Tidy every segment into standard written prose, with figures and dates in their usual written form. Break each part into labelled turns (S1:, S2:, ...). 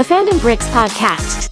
S1: the Fandom Bricks podcast.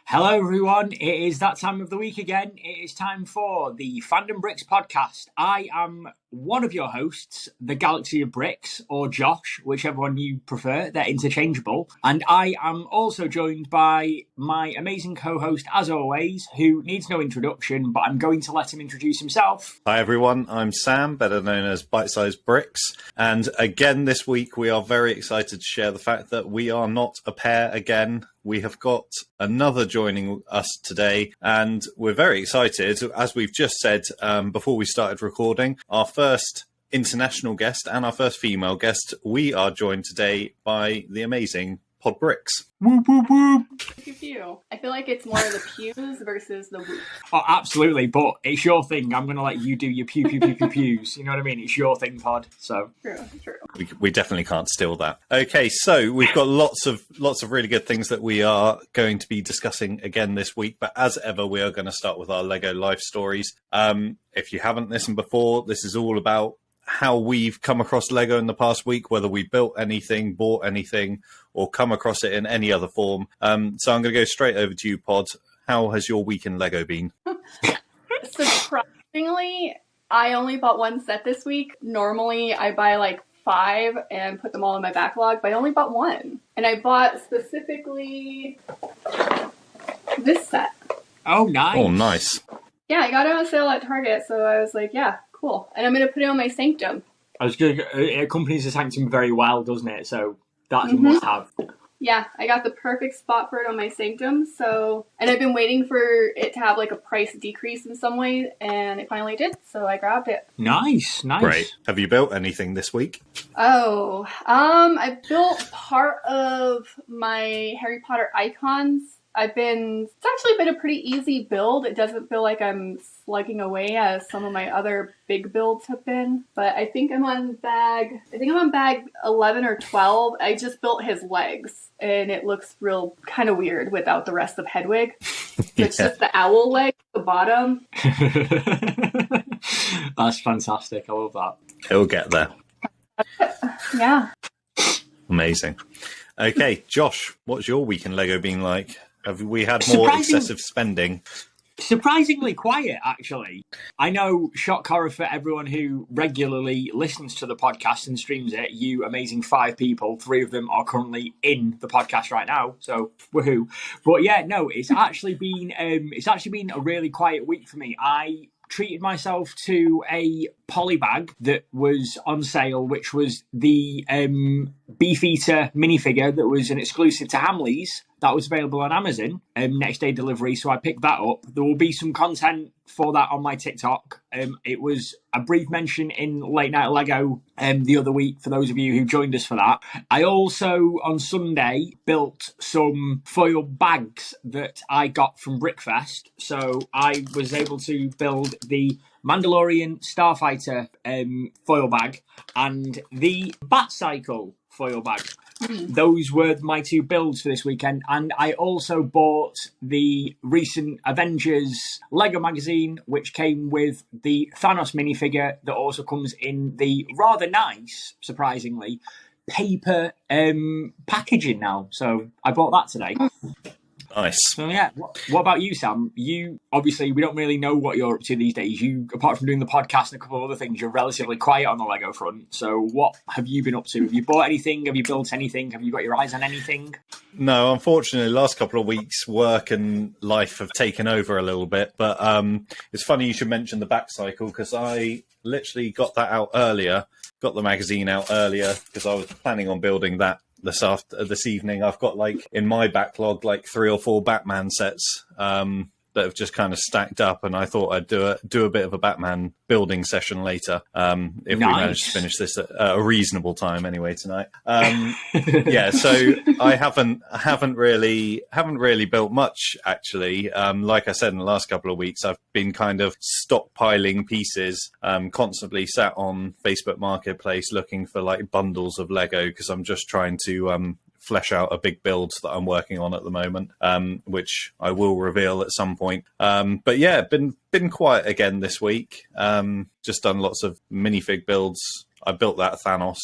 S2: Hello everyone, it is that time of the week again. It is time for the Fandom Bricks podcast. I am one of your hosts, the Galaxy of Bricks, or Josh, whichever one you prefer. They're interchangeable. And I am also joined by my amazing co-host, as always, who needs no introduction, but I'm going to let him introduce himself.
S3: Hi everyone, I'm Sam, better known as Bite-Sized Bricks. And again this week we are very excited to share the fact that we are not a pair again. We have got another joining us today, and we're very excited. As we've just said before we started recording, our first international guest and our first female guest, we are joined today by the amazing Podbricks.
S2: Whoop, whoop, whoop.
S4: Pew. I feel like it's more the pews versus the whoop.
S2: Oh, absolutely, but it's your thing. I'm going to let you do your pew, pew, pew, pew, pews. You know what I mean? It's your thing, Pod. So
S4: True.
S3: We definitely can't steal that. Okay, so we've got lots of really good things that we are going to be discussing again this week. But as ever, we are going to start with our Lego life stories. If you haven't listened before, this is all about how we've come across Lego in the past week, whether we built anything, bought anything, or come across it in any other form. So I'm going to go straight over to you, Pod. How has your week in Lego been?
S4: Surprisingly, I only bought one set this week. Normally, I buy like 5 and put them all in my backlog, but I only bought one. And I bought specifically this set.
S2: Oh, nice.
S3: Oh, nice.
S4: Yeah, I got it on sale at Target, so I was like, yeah, cool. And I'm going to put it on my Sanctum.
S2: I was good. It accompanies the Sanctum very well, doesn't it? So that's a must-have.
S4: Yeah, I got the perfect spot for it on my Sanctum. So, and I've been waiting for it to have like a price decrease in some way, and it finally did. So I grabbed it.
S2: Nice.
S3: Great. Have you built anything this week?
S4: Oh, I built part of my Harry Potter icons. It's actually been a pretty easy build. It doesn't feel like I'm slugging away as some of my other big builds have been. But I think I'm on bag 11 or 12. I just built his legs, and it looks real kind of weird without the rest of Hedwig. So it's just the owl leg at the bottom.
S2: That's fantastic. I love that.
S3: It'll get there.
S4: Yeah.
S3: Amazing. Okay, Josh, what's your week in Lego been like? Have we had more excessive spending?
S2: Surprisingly quiet, actually. I know, shock horror for everyone who regularly listens to the podcast and streams it. You amazing 5 people, 3 of them are currently in the podcast right now. So woohoo! But yeah, no, it's actually been a really quiet week for me. I treated myself to a poly bag that was on sale, which was the Beefeater minifigure that was an exclusive to Hamleys. That was available on Amazon, next day delivery, so I picked that up. There will be some content for that on my TikTok. It was a brief mention in Late Night Lego the other week, for those of you who joined us for that. I also, on Sunday, built some foil bags that I got from Brickfest. So I was able to build the Mandalorian Starfighter foil bag and the Bat Cycle foil bag. Those were my 2 builds for this weekend, and I also bought the recent Avengers Lego magazine, which came with the Thanos minifigure that also comes in the rather nice, surprisingly, paper packaging now. So I bought that today.
S3: Nice.
S2: So yeah, what about you, Sam? You, obviously, we don't really know what you're up to these days. You, apart from doing the podcast and a couple of other things, you're relatively quiet on the Lego front. So what have you been up to? Have you bought anything? Have you built anything? Have you got your eyes on anything?
S3: No, unfortunately, the last couple of weeks, work and life have taken over a little bit. But it's funny you should mention the back cycle, because I literally got that out earlier, got the magazine out earlier, because I was planning on building that this evening. I've got in my backlog 3 or 4 Batman sets that have just kind of stacked up, and I thought I'd do a bit of a Batman building session later if we manage to finish this at a reasonable time anyway tonight. Yeah, so I haven't really built much actually. Like I said, in the last couple of weeks, I've been kind of stockpiling pieces, constantly sat on Facebook Marketplace looking for bundles of Lego, because I'm just trying to flesh out a big build that I'm working on at the moment, which I will reveal at some point. But yeah, been quiet again this week. Just done lots of minifig builds I built that Thanos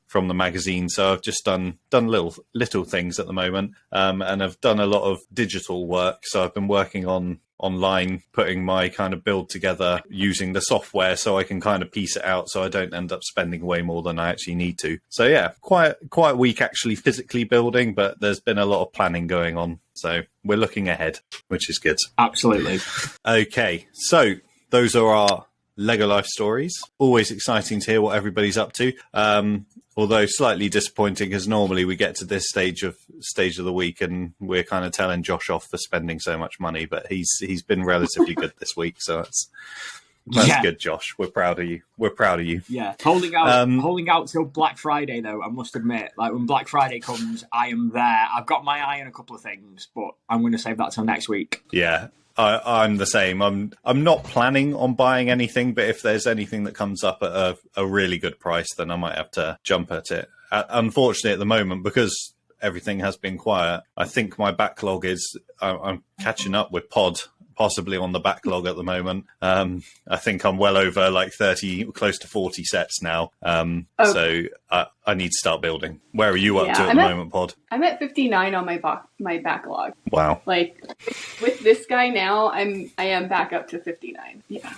S3: from the magazine. So I've just done little things at the moment, and I've done a lot of digital work. So I've been working online, putting my kind of build together using the software so I can kind of piece it out so I don't end up spending way more than I actually need to. So yeah, quite a week actually physically building, but there's been a lot of planning going on. So we're looking ahead, which is good.
S2: Absolutely.
S3: Okay, so those are our Lego life stories. Always exciting to hear what everybody's up to. Although slightly disappointing, because normally we get to this stage of the week and we're kind of telling Josh off for spending so much money, but he's been relatively good this week, so that's good, Josh. We're proud of you.
S2: Yeah, holding out till Black Friday though. I must admit, like when Black Friday comes, I am there. I've got my eye on a couple of things, but I'm going to save that till next week.
S3: Yeah. I'm the same. I'm not planning on buying anything, but if there's anything that comes up at a really good price, then I might have to jump at it. Unfortunately, at the moment, because everything has been quiet, I think my backlog is I'm catching up with Pod, possibly on the backlog at the moment. I think I'm well over like 30, close to 40 sets now. So I need to start building. Where are you up to at the moment, Pod?
S4: I'm at 59 on my backlog.
S3: Wow.
S4: Like with this guy now, I am back up to 59. Yeah.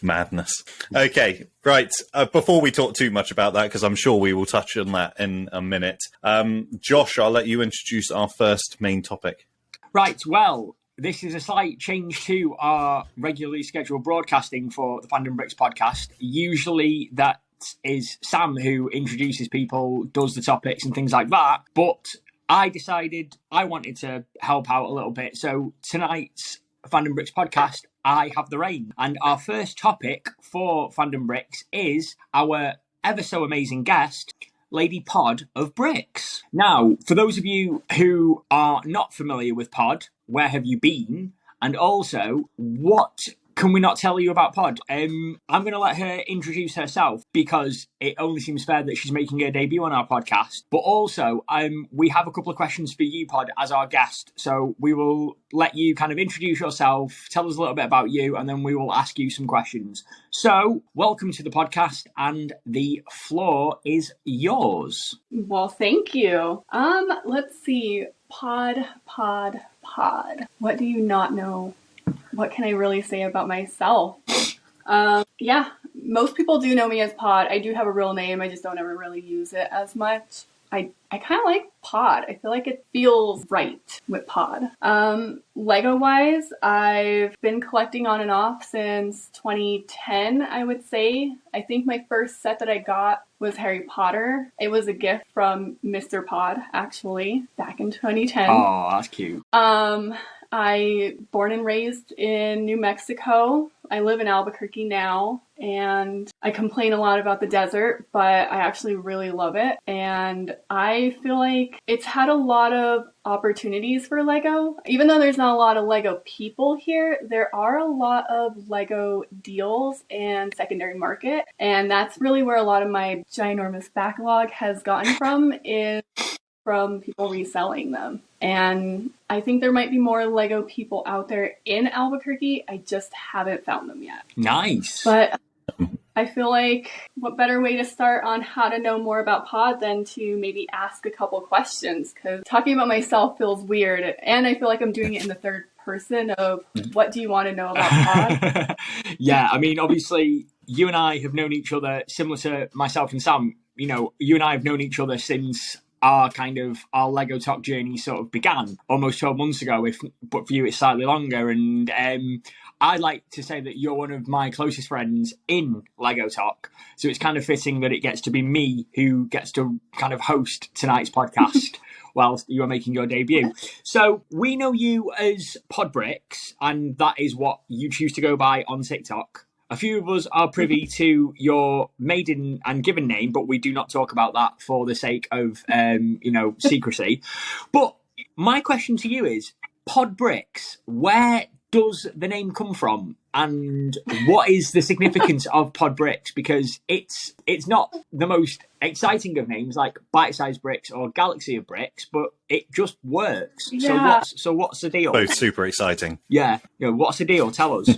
S3: Madness. Okay, right. Before we talk too much about that, because I'm sure we will touch on that in a minute. Josh, I'll let you introduce our first main topic.
S2: Right, well, this is a slight change to our regularly scheduled broadcasting for the Fandom Bricks podcast. Usually that is Sam who introduces people, does the topics and things like that, but I decided I wanted to help out a little bit. So tonight's Fandom Bricks podcast, I have the reign. And our first topic for Fandom Bricks is our ever so amazing guest, Lady Pod of Bricks. Now, for those of you who are not familiar with Pod, where have you been? And also, what can we not tell you about Pod? I'm going to let her introduce herself because it only seems fair that she's making her debut on our podcast. But also, we have a couple of questions for you, Pod, as our guest. So we will let you kind of introduce yourself, tell us a little bit about you, and then we will ask you some questions. So, welcome to the podcast, and the floor is yours.
S4: Well, thank you. Let's see. Pod. What do you not know? What can I really say about myself? Yeah, most people do know me as Pod. I do have a real name. I just don't ever really use it as much. I kind of like Pod. I feel like it feels right with Pod. Lego-wise, I've been collecting on and off since 2010, I would say. I think my first set that I got was Harry Potter. It was a gift from Mr. Pod, actually, back in 2010.
S2: Oh, that's cute.
S4: I born and raised in New Mexico. I live in Albuquerque now, and I complain a lot about the desert, but I actually really love it. And I feel like it's had a lot of opportunities for Lego. Even though there's not a lot of Lego people here, there are a lot of Lego deals and secondary market. And that's really where a lot of my ginormous backlog has gotten from, is from people reselling them. And I think there might be more Lego people out there in Albuquerque. I just haven't found them yet.
S2: Nice.
S4: But I feel like what better way to start on how to know more about Pod than to maybe ask a couple questions, because talking about myself feels weird. And I feel like I'm doing it in the third person of what do you want to know about Pod?
S2: Yeah, I mean, obviously, you and I have known each other, similar to myself and Sam. You know, you and I have known each other since our Lego Talk journey sort of began almost 12 months ago, but for you it's slightly longer. And I'd like to say that you're one of my closest friends in Lego Talk, so it's kind of fitting that it gets to be me who gets to kind of host tonight's podcast whilst you are making your debut. So we know you as Podbricks, and that is what you choose to go by on TikTok. A few of us are privy to your maiden and given name, but we do not talk about that for the sake of, secrecy. But my question to you is, Podbricks, where does the name come from? And what is the significance of Podbricks? Because it's not the most exciting of names like Bite Size Bricks or Galaxy of Bricks, but it just works.
S4: Yeah.
S2: So what's the deal?
S3: Both super exciting.
S2: Yeah. What's the deal? Tell us.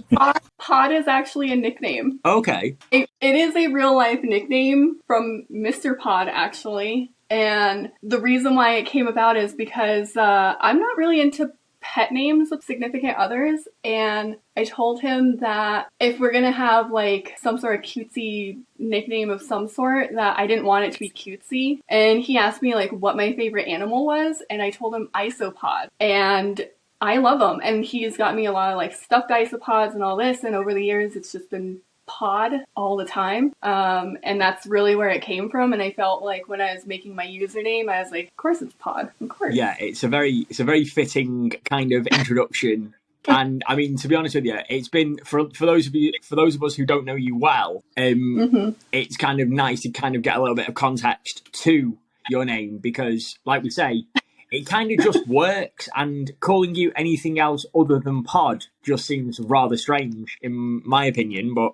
S4: Pod is actually a nickname.
S2: Okay.
S4: It is a real life nickname from Mr. Pod, actually. And the reason why it came about is because I'm not really into pet names of significant others, and I told him that if we're gonna have like some sort of cutesy nickname of some sort, that I didn't want it to be cutesy. And he asked me like what my favorite animal was, and I told him isopod, and I love them. And he's got me a lot of like stuffed isopods and all this, and over the years it's just been pod all the time, and that's really where it came from. And I felt like when I was making my username, I was like, of course it's pod, of course.
S2: Yeah, it's a very fitting kind of introduction. And I mean, to be honest with you, it's been for those of us who don't know you well, it's kind of nice to kind of get a little bit of context to your name, because like we say, it kind of just works, and calling you anything else other than Pod just seems rather strange, in my opinion, but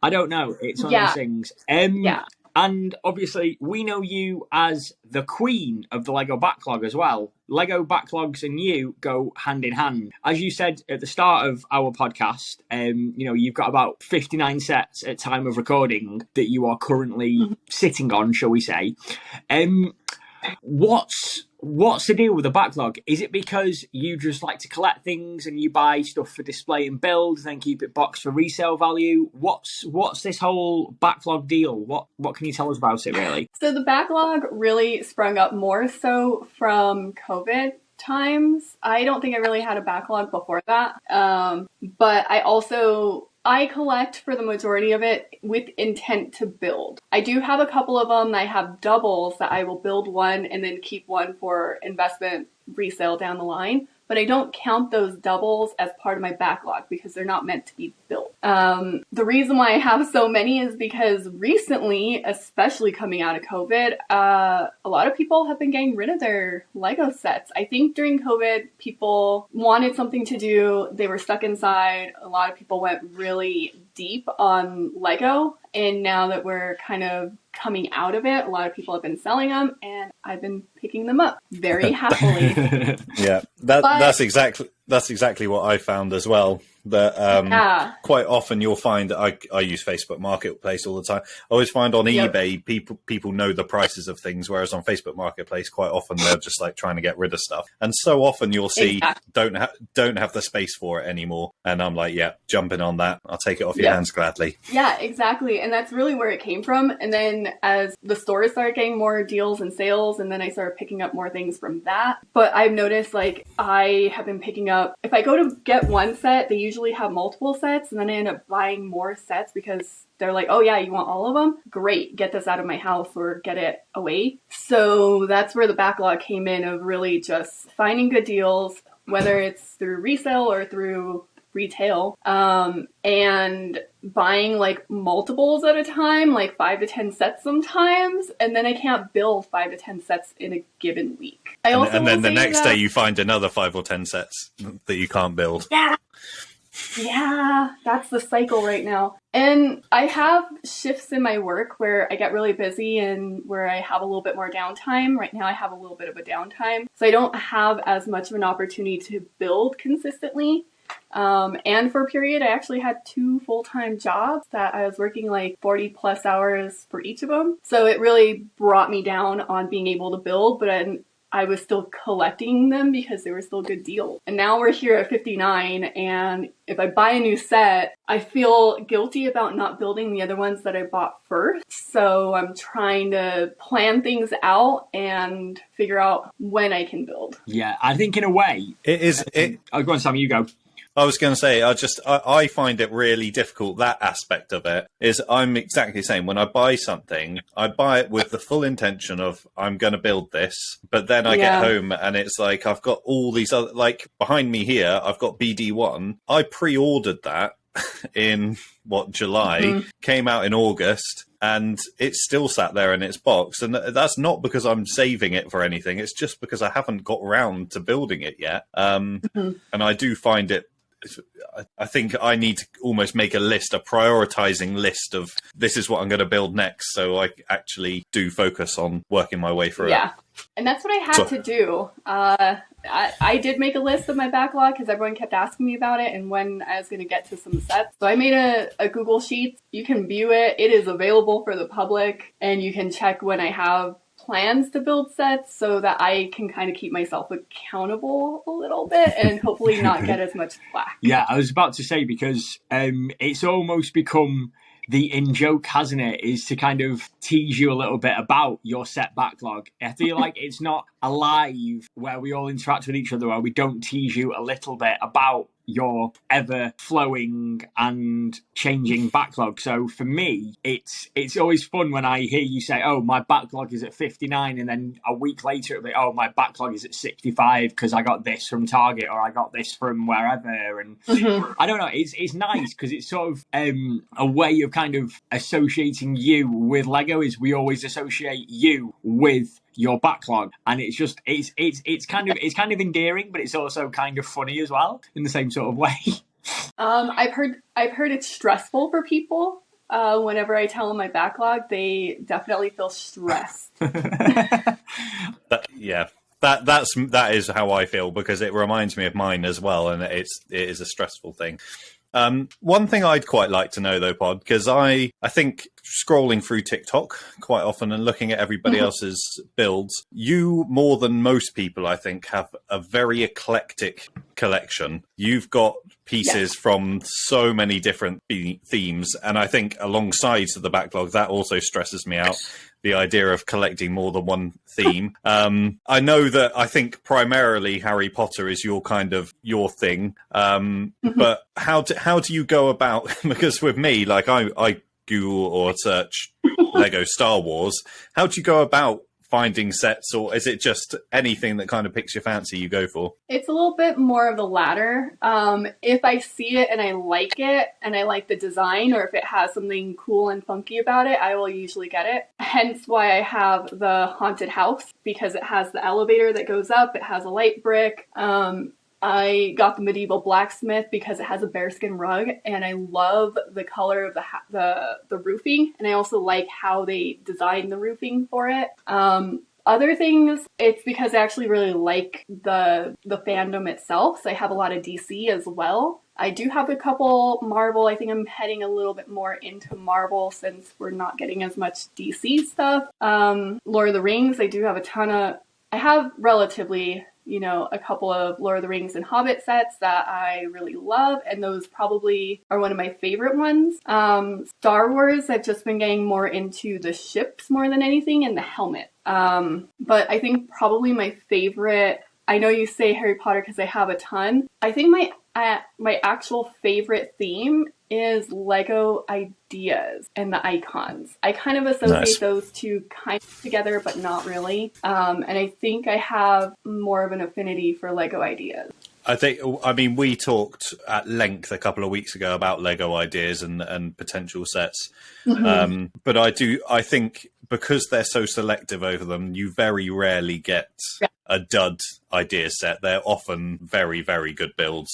S2: I don't know. It's one of those things. And obviously, we know you as the queen of the Lego backlog as well. Lego backlogs and you go hand in hand. As you said at the start of our podcast, you've got about 59 sets at time of recording that you are currently sitting on, shall we say. What's the deal with the backlog? Is it because you just like to collect things and you buy stuff for display and build, then keep it boxed for resale value? What's this whole backlog deal? What can you tell us about it, really?
S4: So the backlog really sprung up more so from COVID times. I don't think I really had a backlog before that, but I collect for the majority of it with intent to build. I do have a couple of them. I have doubles that I will build one and then keep one for investment resale down the line. But I don't count those doubles as part of my backlog because they're not meant to be built. The reason why I have so many is because recently, especially coming out of COVID, a lot of people have been getting rid of their Lego sets. I think during COVID, people wanted something to do. They were stuck inside. A lot of people went really deep on Lego. And now that we're kind of coming out of it, a lot of people have been selling them, and I've been picking them up very happily.
S3: Yeah, that's exactly what I found as well. That quite often you'll find I use Facebook Marketplace all the time. I always find on eBay people know the prices of things, whereas on Facebook Marketplace quite often they're just like trying to get rid of stuff. And so often you'll see don't have the space for it anymore, and I'm like, yeah, jumping on that. I'll take it off your hands gladly.
S4: Yeah, exactly. And that's really where it came from. And then as the stores started getting more deals and sales, and then I started picking up more things from that. But I've noticed like I have been picking up, if I go to get one set, they usually have multiple sets, and then I end up buying more sets because they're like, oh yeah, you want all of them? Great, get this out of my house or get it away. So that's where the backlog came in, of really just finding good deals, whether it's through resale or through retail, and buying like multiples at a time, like 5 to 10 sets sometimes, and then I can't build 5 to 10 sets in a given week.
S3: And then the next day you find another 5 or 10 sets that you can't build.
S4: Yeah, that's the cycle right now. And I have shifts in my work where I get really busy and where I have a little bit more downtime. Right now I have a little bit of a downtime, so I don't have as much of an opportunity to build consistently. And for a period, I actually had 2 full-time jobs that I was working like 40 plus hours for each of them. So it really brought me down on being able to build, but I was still collecting them because they were still good deals. And now we're here at 59, and if I buy a new set, I feel guilty about not building the other ones that I bought first. So I'm trying to plan things out and figure out when I can build.
S2: Yeah, I think in a way... Oh, go on, Sam, you go.
S3: I was going to say, I find it really difficult. That aspect of it is I'm exactly the same. When I buy something, I buy it with the full intention of I'm going to build this. But then I get home and it's like I've got all these other, like behind me here, I've got BD1. I pre-ordered that in July, came out in August, and it's still sat there in its box. And that's not because I'm saving it for anything. It's just because I haven't got around to building it yet. And I do find it I think I need to almost make a prioritizing list of this is what I'm going to build next. So I actually do focus on working my way through it.
S4: Yeah. And that's what I had to do. I did make a list of my backlog because everyone kept asking me about it and when I was going to get to some sets. So I made a Google Sheet. You can view it. It is available for the public, and you can check when I have plans to build sets so that I can kind of keep myself accountable a little bit and hopefully not get as much flack.
S2: Yeah, I was about to say, because it's almost become the in-joke, hasn't it, is to kind of tease you a little bit about your set backlog. I feel like it's not alive where we all interact with each other, where we don't tease you a little bit about your ever-flowing and changing backlog. So for me, it's always fun when I hear you say, oh, my backlog is at 59, and then a week later it'll be, oh, my backlog is at 65 because I got this from Target or I got this from wherever. And I don't know, it's nice because it's sort of a way of kind of associating you with Lego. Is we always associate you with your backlog, and it's just it's kind of endearing, but it's also kind of funny as well in the same sort of way.
S4: I've heard it's stressful for people. Whenever I tell them my backlog, they definitely feel stressed.
S3: That is how I feel, because it reminds me of mine as well, and it is a stressful thing. One thing I'd quite like to know, though, Pod, because I think scrolling through TikTok quite often and looking at everybody else's builds, you, more than most people, I think, have a very eclectic collection. You've got pieces from so many different themes, and I think alongside the backlog, that also stresses me out. The idea of collecting more than one theme. I know that I think primarily Harry Potter is your thing. But how do you go about? Because with me, like I Google or search Lego Star Wars. How do you go about finding sets, or is it just anything that kind of picks your fancy you go for?
S4: It's a little bit more of the latter. If I see it and I like it and I like the design, or if it has something cool and funky about it, I will usually get it. Hence why I have the haunted house, because it has the elevator that goes up, it has a light brick. I got the medieval blacksmith because it has a bearskin rug, and I love the color of the roofing, and I also like how they designed the roofing for it. Other things, it's because I actually really like the fandom itself, so I have a lot of DC as well. I do have a couple Marvel. I think I'm heading a little bit more into Marvel since we're not getting as much DC stuff. Lord of the Rings, I do have a ton of... I have relatively... a couple of Lord of the Rings and Hobbit sets that I really love, and those probably are one of my favorite ones. Star Wars, I've just been getting more into the ships more than anything, and the helmet. But I think probably my favorite, I know you say Harry Potter because I have a ton. I think my actual favorite theme is Lego ideas and the icons. I kind of associate those two kind of together, but not really. And I think I have more of an affinity for Lego ideas.
S3: I mean, we talked at length a couple of weeks ago about Lego ideas and potential sets. But I think because they're so selective over them, you very rarely get a dud idea set. They're often very, very good builds.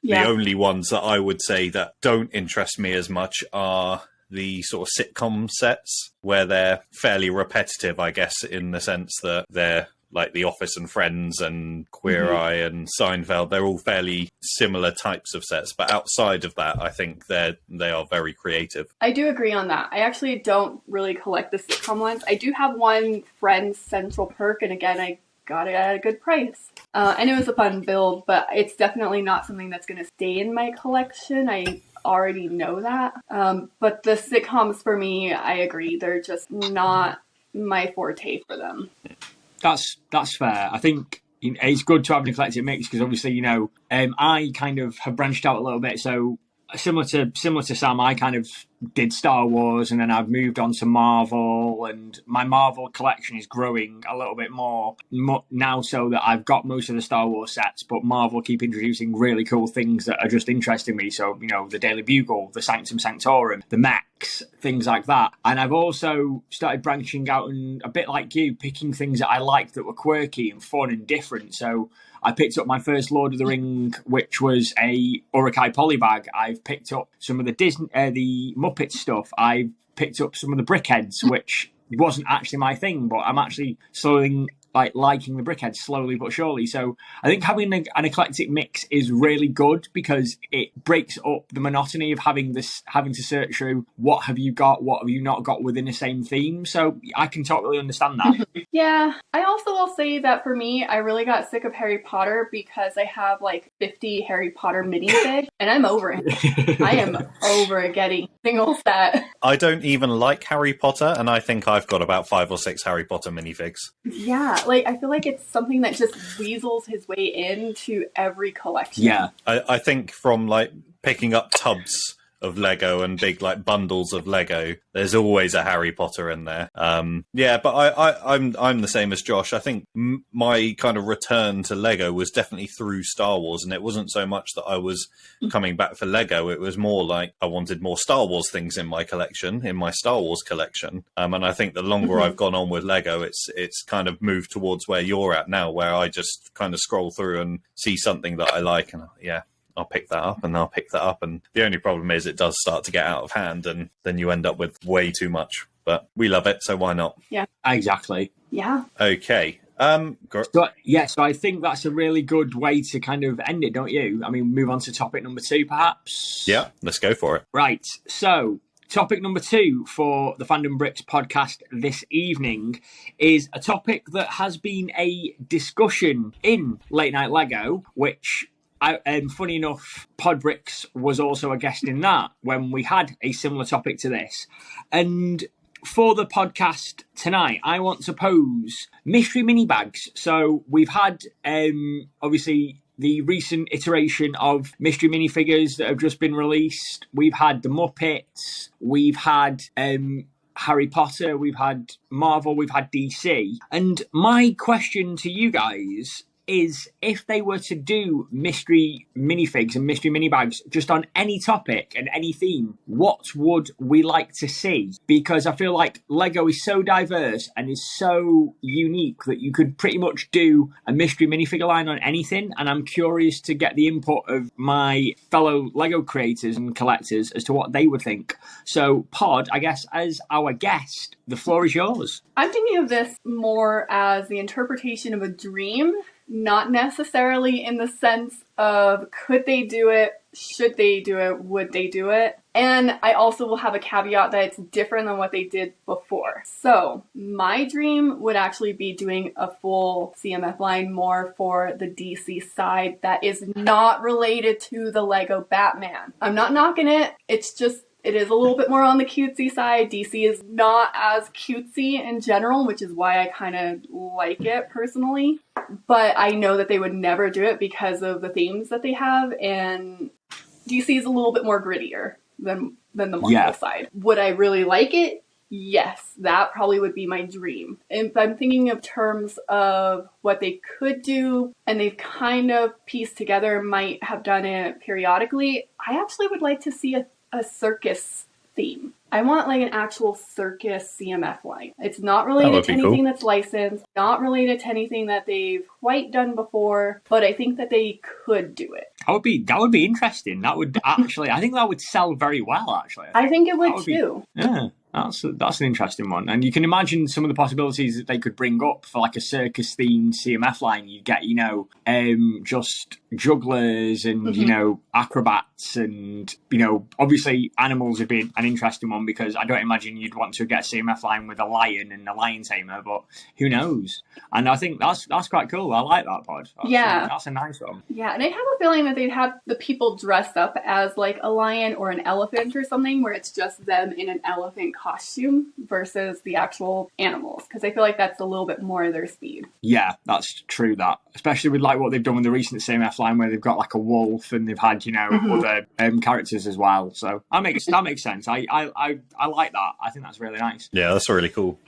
S3: The only ones that I would say that don't interest me as much are the sort of sitcom sets, where they're fairly repetitive, I guess, in the sense that they're like The Office and Friends and Queer Eye and Seinfeld. They're all fairly similar types of sets. But outside of that, I think they are very creative. I
S4: do agree on that. I actually don't really collect the sitcom ones. I do have one Friends Central Perk, and again, I got it at a good price. And it was a fun build, but it's definitely not something that's going to stay in my collection. I already know that. But the sitcoms, for me, I agree. They're just not my forte for them.
S2: That's fair. I think it's good to have an eclectic mix because obviously, I kind of have branched out a little bit. So similar to Sam, I kind of did Star Wars, and then I've moved on to Marvel, and my Marvel collection is growing a little bit more now, so that I've got most of the Star Wars sets, but Marvel keep introducing really cool things that are just interesting me. So, the Daily Bugle, the Sanctum Sanctorum, the mechs, things like that. And I've also started branching out and, a bit like you, picking things that I liked that were quirky and fun and different. So I picked up my first Lord of the Ring, which was a Urukai polybag. I've picked up some of the the Muppet stuff. I've picked up some of the Brickheads, which wasn't actually my thing, but I'm actually slowly liking the Brickheads slowly but surely. So I think having an eclectic mix is really good, because it breaks up the monotony of having to search through what have you got, what have you not got within the same theme. So I can totally understand that.
S4: Yeah, I also will say that for me, I really got sick of Harry Potter because I have 50 Harry Potter minifigs, and I'm over it. I am over getting single set.
S3: I don't even like Harry Potter, and I think I've got about 5 or 6 Harry Potter minifigs.
S4: Yeah, I feel like it's something that just weasels his way into every collection.
S2: Yeah.
S3: I think from picking up tubs of Lego and big bundles of Lego, there's always a Harry Potter in there. Yeah, but I'm the same as Josh. I think my kind of return to Lego was definitely through Star Wars, and it wasn't so much that I was coming back for Lego. It was more like I wanted more Star Wars things in my collection, in my Star Wars collection. And I think the longer I've gone on with Lego, it's kind of moved towards where you're at now, where I just kind of scroll through and see something that I like, and I'll pick that up and I'll pick that up. And the only problem is it does start to get out of hand, and then you end up with way too much. But we love it, so why not?
S4: Yeah.
S2: Exactly.
S4: Yeah.
S3: Okay.
S2: So I think that's a really good way to kind of end it, don't you? I mean, move on to topic number 2, perhaps?
S3: Yeah, let's go for it.
S2: Right. So topic number 2 for the Fandom Bricks podcast this evening is a topic that has been a discussion in Late Night Lego, which... funny enough, Podbricks was also a guest in that when we had a similar topic to this. And for the podcast tonight, I want to pose mystery mini bags. So we've had, obviously, the recent iteration of mystery minifigures that have just been released. We've had the Muppets. We've had... Harry Potter. We've had Marvel. We've had DC. And my question to you guys is, if they were to do mystery minifigs and mystery mini bags just on any topic and any theme, what would we like to see? Because I feel like Lego is so diverse and is so unique that you could pretty much do a mystery minifigure line on anything, and I'm curious to get the input of my fellow Lego creators and collectors as to what they would think. So Pod, I guess, as our guest, the floor is yours.
S4: I'm thinking of this more as the interpretation of a dream, not necessarily in the sense of could they do it, should they do it, would they do it. And I also will have a caveat that it's different than what they did before. So my dream would actually be doing a full CMF line more for the DC side that is not related to the Lego Batman. I'm not knocking it. It's just, it is a little bit more on the cutesy side. DC is not as cutesy in general, which is why I kind of like it personally. But I know that they would never do it because of the themes that they have, and DC is a little bit more grittier than the Marvel side. Would I really like it? Yes, that probably would be my dream. If I'm thinking of terms of what they could do, and they've kind of pieced together, might have done it periodically, I actually would like to see a circus theme. I want like an actual circus CMF line. It's not related to anything that's licensed, not related to anything that they've quite done before, but I think that they could do it.
S2: That would be interesting. That would actually, I think that would sell very well, actually.
S4: I think it would too.
S2: Yeah. That's an interesting one. And you can imagine some of the possibilities that they could bring up for like a circus-themed CMF line. You get, just jugglers and, acrobats and, obviously animals would be an interesting one, because I don't imagine you'd want to get a CMF line with a lion and a lion tamer, but who knows? And I think that's quite cool. I like that, Pod. That's a nice one.
S4: Yeah, and I have a feeling that they'd have the people dressed up as like a lion or an elephant or something, where it's just them in an elephant costume versus the actual animals, because I feel like that's a little bit more their speed.
S2: Yeah, that's true, that. Especially with like what they've done with the recent CMF line where they've got like a wolf and they've had, other characters as well. So that makes sense. I like that. I think that's really nice.
S3: Yeah, that's really cool.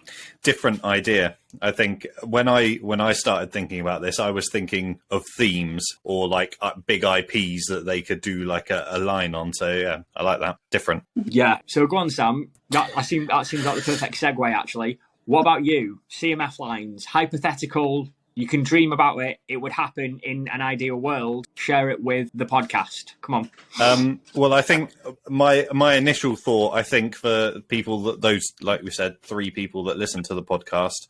S3: Different idea. I think when I started thinking about this, I was thinking of themes or like big IPs that they could do like a line on. So yeah, I like that. Different.
S2: Yeah. So go on, Sam. That seems like the perfect segue, actually. What about you? CMF lines, hypothetical. You can dream about it. It would happen in an ideal world. Share it with the podcast. Come on.
S3: Well, I think my initial thought, I think for people those, like we said, 3 people that listen to the podcast,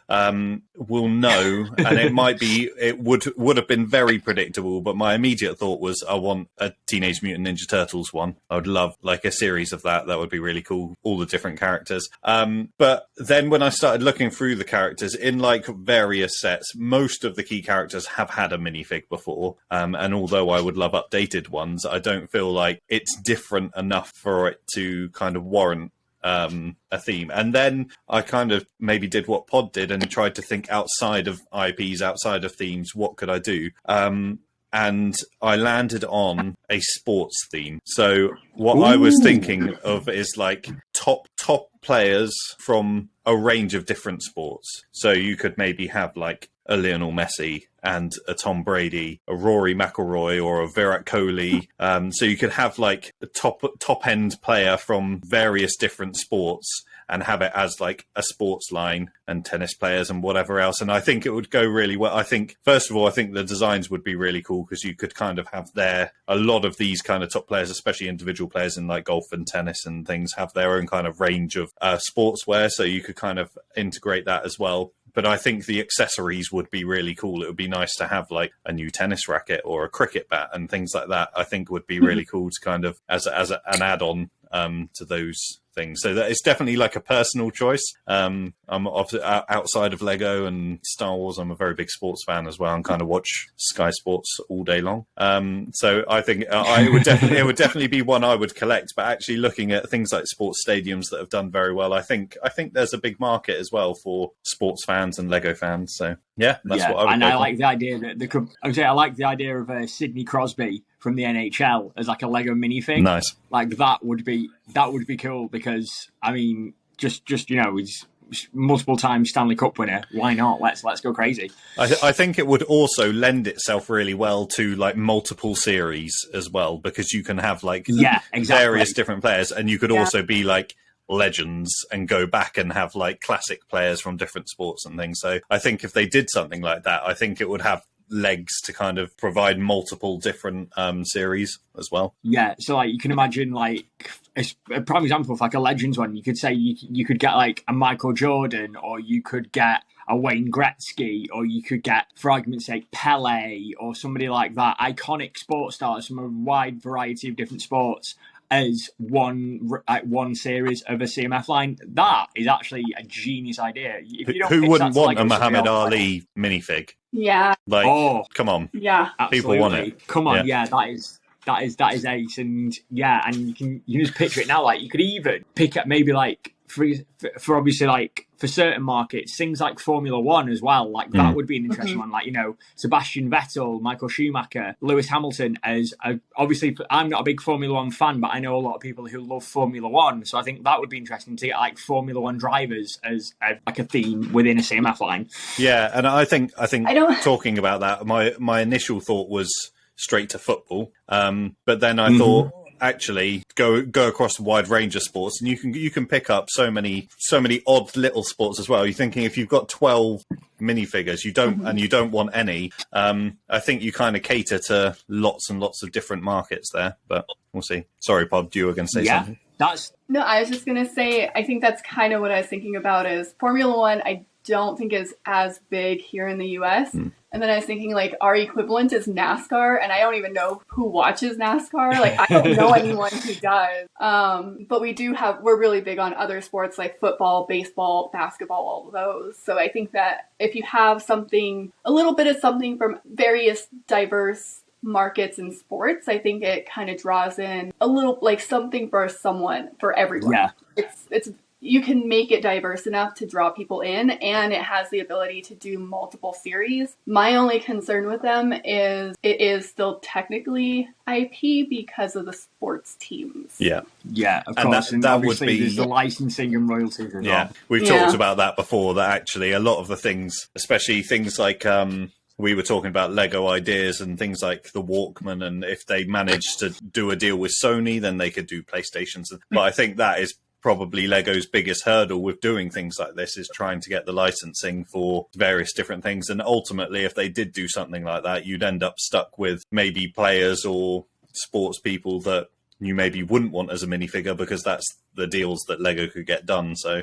S3: will know, and it would have been very predictable. But my immediate thought was, I want a Teenage Mutant Ninja Turtles one. I would love like a series of that. That would be really cool. All the different characters. But then when I started looking through the characters in like various sets, most of the key characters have had a minifig before, and although I would love updated ones, I don't feel like it's different enough for it to kind of warrant a theme. And then I kind of maybe did what Pod did and tried to think outside of IPs, outside of themes. What could I do? And I landed on a sports theme. So what I was thinking of is like top players from a range of different sports. So you could maybe have like a Lionel Messi and a Tom Brady, a Rory McIlroy or a Virat Kohli. So you could have like a top end player from various different sports and have it as like a sports line, and tennis players and whatever else. And I think it would go really well. I think, first of all, I think the designs would be really cool because you could kind of have a lot of these kind of top players, especially individual players in like golf and tennis and things, have their own kind of range of sportswear. So you could kind of integrate that as well. But I think the accessories would be really cool. It would be nice to have like a new tennis racket or a cricket bat and things like that. I think would be really cool to kind of as an add-on to those things. So that it's definitely like a personal choice. I'm outside of Lego and Star Wars. I'm a very big sports fan as well, and kind of watch Sky Sports all day long. So I think it would definitely be one I would collect. But actually, looking at things like sports stadiums that have done very well, I think there's a big market as well for sports fans and Lego fans. So yeah, that's what I would.
S2: And
S3: go
S2: I
S3: for.
S2: like the idea that I like the idea of Sidney Crosby from the NHL as like a Lego minifig.
S3: Nice.
S2: Like that would be cool because I mean, just he's multiple time Stanley Cup winner. Why not? Let's go crazy.
S3: I think it would also lend itself really well to like multiple series as well, because you can have like various different players, and you could also be like legends and go back and have like classic players from different sports and things. So I think if they did something like that, I think it would have legs to kind of provide multiple different series as well.
S2: Yeah, so like you can imagine like a prime example of like a Legends one. You could say you could get like a Michael Jordan, or you could get a Wayne Gretzky, or you could get, for argument's sake, Pele or somebody like that. Iconic sports stars from a wide variety of different sports as one series of a CMF line. That is actually a genius idea. If you don't
S3: Who
S2: pitch
S3: wouldn't
S2: that to
S3: want a
S2: Lego,
S3: Muhammad Ali minifig?
S4: Yeah.
S3: Like, come on.
S4: Yeah.
S3: People want it.
S2: Come on, yeah, that is ace. And yeah, and you can just picture it now. Like you could even pick up maybe like for obviously like for certain markets, things like Formula One as well. Like that would be an interesting one. Like, Sebastian Vettel, Michael Schumacher, Lewis Hamilton obviously I'm not a big Formula One fan, but I know a lot of people who love Formula One. So I think that would be interesting to get like Formula One drivers as like a theme within a CMF line.
S3: Yeah. And I think talking about that, my initial thought was straight to football. But then I thought, actually go across a wide range of sports, and you can pick up so many odd little sports as well. You're thinking if you've got 12 minifigures, you don't want any. I think you kind of cater to lots and lots of different markets there, but we'll see. Sorry, Pod, you were going to say something.
S4: No, I was just going to say, I think that's kind of what I was thinking about is Formula One, I don't think is as big here in the US. And then I was thinking like our equivalent is NASCAR, and I don't even know who watches NASCAR. Like I don't know anyone who does. But we're really big on other sports like football, baseball, basketball, all of those. So I think that if you have a little bit of something from various diverse markets and sports, I think it kind of draws in a little like something for everyone. Yeah. It's you can make it diverse enough to draw people in, and it has the ability to do multiple series. My only concern with them is it is still technically IP because of the sports teams.
S3: Yeah.
S2: Yeah, of
S3: And
S2: course.
S3: that
S2: And
S3: would
S2: obviously
S3: be-
S2: there's the licensing and royalties as
S3: Yeah,
S2: well.
S3: we've
S4: Yeah.
S3: talked about that before, that actually a lot of the things, especially things like we were talking about Lego ideas and things like the Walkman, and if they managed to do a deal with Sony, then they could do PlayStations. But I think that is probably Lego's biggest hurdle with doing things like this, is trying to get the licensing for various different things. And ultimately, if they did do something like that, you'd end up stuck with maybe players or sports people that you maybe wouldn't want as a minifigure, because that's the deals that Lego could get done. So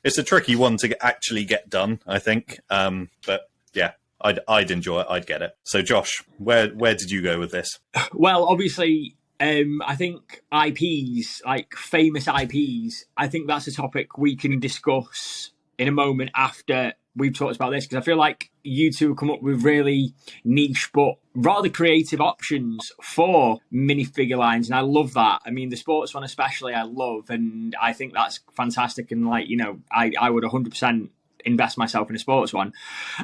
S3: it's a tricky one to actually get done, I think. But yeah, I'd enjoy it. I'd get it. So Josh, where did you go with this?
S2: Well, obviously, I think IPs, like famous IPs, I think that's a topic we can discuss in a moment after we've talked about this, because I feel like you two have come up with really niche but rather creative options for minifigure lines, and I love that. I mean, the sports one especially I love, and I think that's fantastic, and like, you know, I would 100% invest myself in a sports one.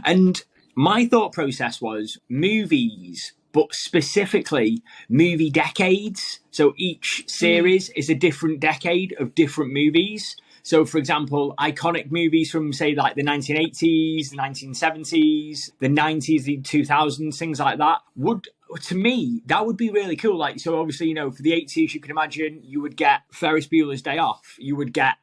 S2: And my thought process was movies, but specifically movie decades. So each series is a different decade of different movies. So, for example, iconic movies from, say, like the 1980s, the 1970s, the 90s, the 2000s, things like that, would, to me, that would be really cool. Like, so obviously, you know, for the 80s, you can imagine you would get Ferris Bueller's Day Off. You would get,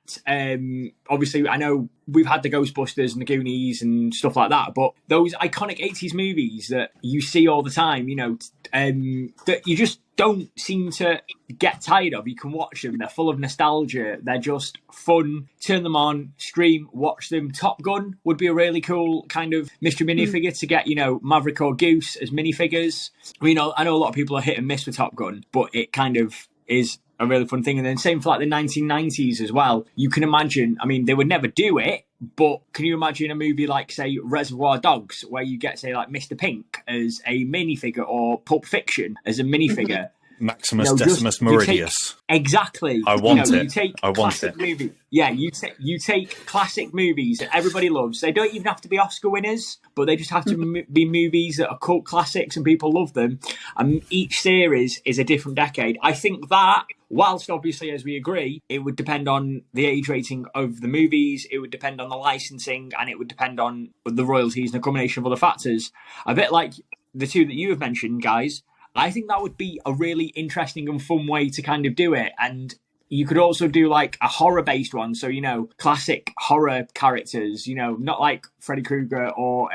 S2: obviously, I know we've had the Ghostbusters and the Goonies and stuff like that, but those iconic 80s movies that you see all the time, you know, that you just don't seem to get tired of. You can watch them. They're full of nostalgia. They're just fun. Turn them on, stream, watch them. Top Gun would be a really cool kind of mystery minifigure to get, you know, Maverick or Goose as minifigures. You know, I know a lot of people are hit and miss with Top Gun, but it kind of is a really fun thing. And then same for like the 1990s as well. You can imagine, I mean, they would never do it, but can you imagine a movie like, say, Reservoir Dogs, where you get, say, like Mr. Pink as a minifigure, or Pulp Fiction as a minifigure?
S3: Maximus
S2: You know,
S3: Decimus Meridius.
S2: Exactly.
S3: I want it.
S2: You take
S3: I want
S2: classic
S3: it.
S2: movie. Yeah, you take classic movies that everybody loves. They don't even have to be Oscar winners, but they just have to be movies that are cult classics and people love them. And each series is a different decade. I think that, whilst obviously, as we agree, it would depend on the age rating of the movies, it would depend on the licensing, and it would depend on the royalties and a combination of other factors. A bit like the two that you have mentioned, guys. I think that would be a really interesting and fun way to kind of do it. And you could also do like a horror-based one. So, you know, classic horror characters, you know, not like Freddy Krueger or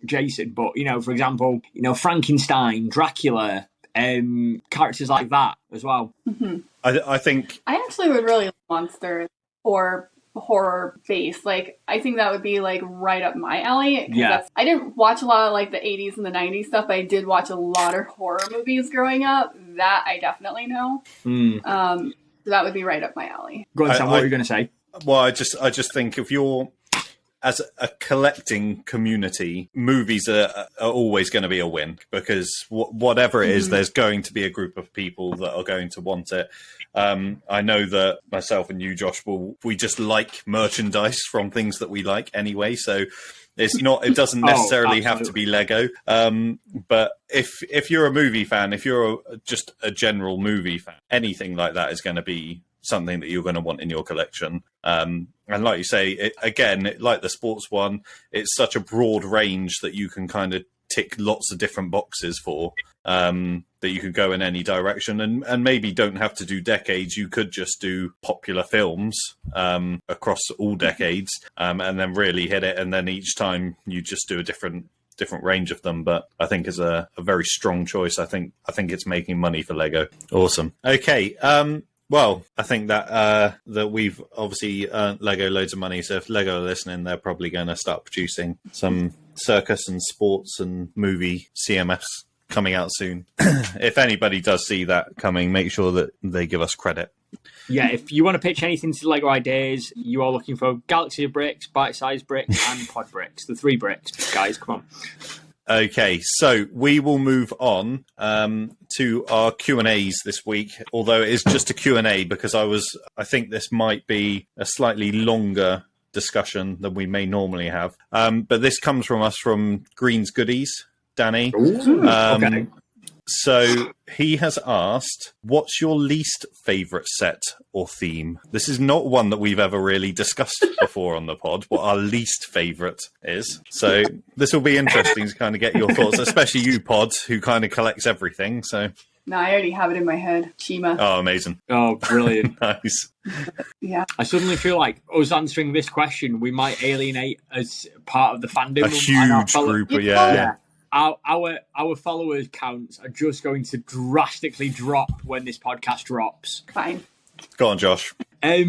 S2: Jason, but, you know, for example, you know, Frankenstein, Dracula, characters like that as well.
S4: Mm-hmm.
S3: I think
S4: I actually would really like monsters or horror based. Like, I think that would be like right up my alley.
S2: Yeah.
S4: I didn't watch a lot of like the 80s and the 90s stuff, but I did watch a lot of horror movies growing up. That I definitely know. So that would be right up my alley.
S2: Go on, Sam, what were you going to say?
S3: Well, I just think if you're, as a collecting community, movies are always going to be a win, because whatever it is, there's going to be a group of people that are going to want it. I know that myself and you, Josh, we just like merchandise from things that we like anyway. So it's not, it doesn't necessarily have to be Lego. But if you're a movie fan, if you're just a general movie fan, anything like that is going to be something that you're going to want in your collection. And like you say, like the sports one, it's such a broad range that you can kind of tick lots of different boxes for, that you could go in any direction, and maybe don't have to do decades. You could just do popular films across all decades, and then really hit it. And then each time you just do a different range of them. But I think is a very strong choice. I think it's making money for Lego. Awesome. Okay. Well, I think that we've obviously earned Lego loads of money. So if Lego are listening, they're probably going to start producing some circus and sports and movie CMFs coming out soon. If anybody does see that coming, make sure that they give us credit.
S2: Yeah, if you want to pitch anything to Lego Ideas, you are looking for Galaxy of Bricks, Bite Size Bricks, and Podbricks. The 3 bricks, guys, come on.
S3: Okay, so we will move on to our Q&As this week, although it is just a Q&A because I think this might be a slightly longer discussion than we may normally have. But this comes from us from Green's Goodies, Danny.
S2: Okay.
S3: So he has asked, what's your least favourite set or theme? This is not one that we've ever really discussed before on the pod, what our least favourite is. So this will be interesting to kind of get your thoughts, especially you, Pod, who kind of collects everything. So
S4: No, I already have it in my head. Shima.
S3: Oh, amazing.
S2: Oh, brilliant.
S3: Nice.
S4: Yeah.
S2: I suddenly feel like us answering this question, we might alienate as part of the fandom.
S3: A huge group, yeah.
S2: Our followers counts are just going to drastically drop when this podcast drops.
S4: Fine.
S3: Go on, Josh.
S2: I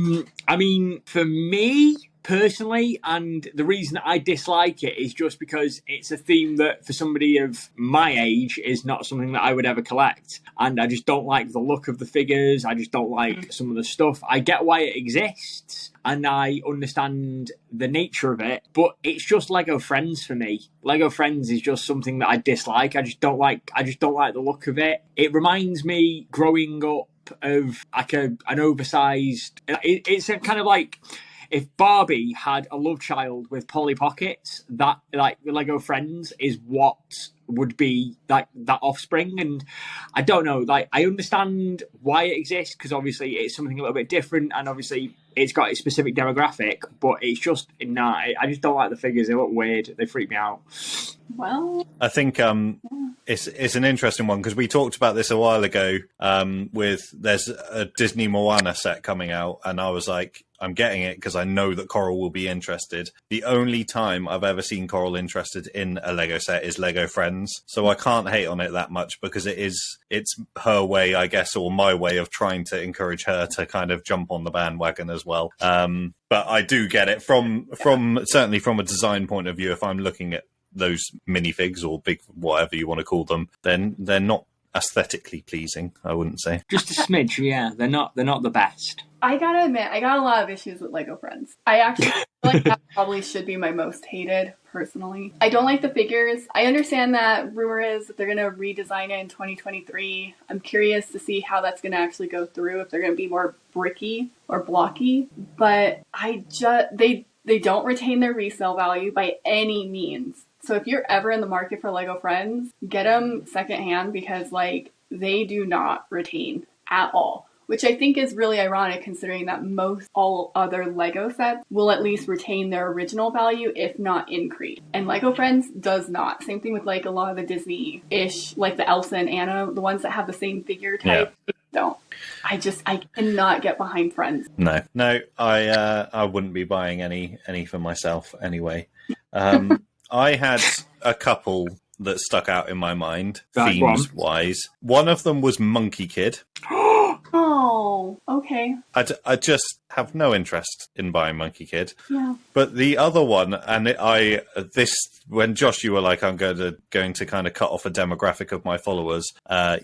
S2: mean, for me personally, and the reason I dislike it is just because it's a theme that for somebody of my age is not something that I would ever collect. And I just don't like the look of the figures. I just don't like some of the stuff. I get why it exists and I understand the nature of it, but it's just Lego Friends for me. Lego Friends is just something that I dislike. I just don't like the look of it. It reminds me growing up of like an oversized, it's a kind of like if Barbie had a love child with Polly Pockets, that like Lego Friends is what would be like that offspring. And I don't know, like I understand why it exists because obviously it's something a little bit different and obviously it's got a specific demographic, but it's just I just don't like the figures. They look weird. They freak me out.
S4: Well,
S3: I think it's an interesting one because we talked about this a while ago with there's a Disney Moana set coming out and I was like, I'm getting it because I know that Coral will be interested. The only time I've ever seen Coral interested in a Lego set is Lego Friends. So I can't hate on it that much because it's her way, I guess, or my way of trying to encourage her to kind of jump on the bandwagon as well. But I do get it from certainly from a design point of view. If I'm looking at those minifigs or big whatever you want to call them, then they're not aesthetically pleasing, I wouldn't say.
S2: Just a smidge, yeah. They're not the best.
S4: I gotta admit, I got a lot of issues with Lego Friends. I actually feel like that probably should be my most hated, personally. I don't like the figures. I understand that rumor is that they're going to redesign it in 2023. I'm curious to see how that's going to actually go through, if they're going to be more bricky or blocky. But they don't retain their resale value by any means. So if you're ever in the market for Lego Friends, get them secondhand because, like, they do not retain at all. Which I think is really ironic considering that most all other Lego sets will at least retain their original value, if not increase. And Lego Friends does not. Same thing with like a lot of the Disney-ish, like the Elsa and Anna, the ones that have the same figure type, don't. I cannot get behind Friends.
S3: No, I wouldn't be buying any for myself anyway. I had a couple that stuck out in my mind, themes-wise. One of them was Monkey Kid.
S4: Oh, okay.
S3: I just have no interest in buying Monkey Kid.
S4: Yeah.
S3: But the other one, and when Josh, you were like, I'm going to kind of cut off a demographic of my followers. I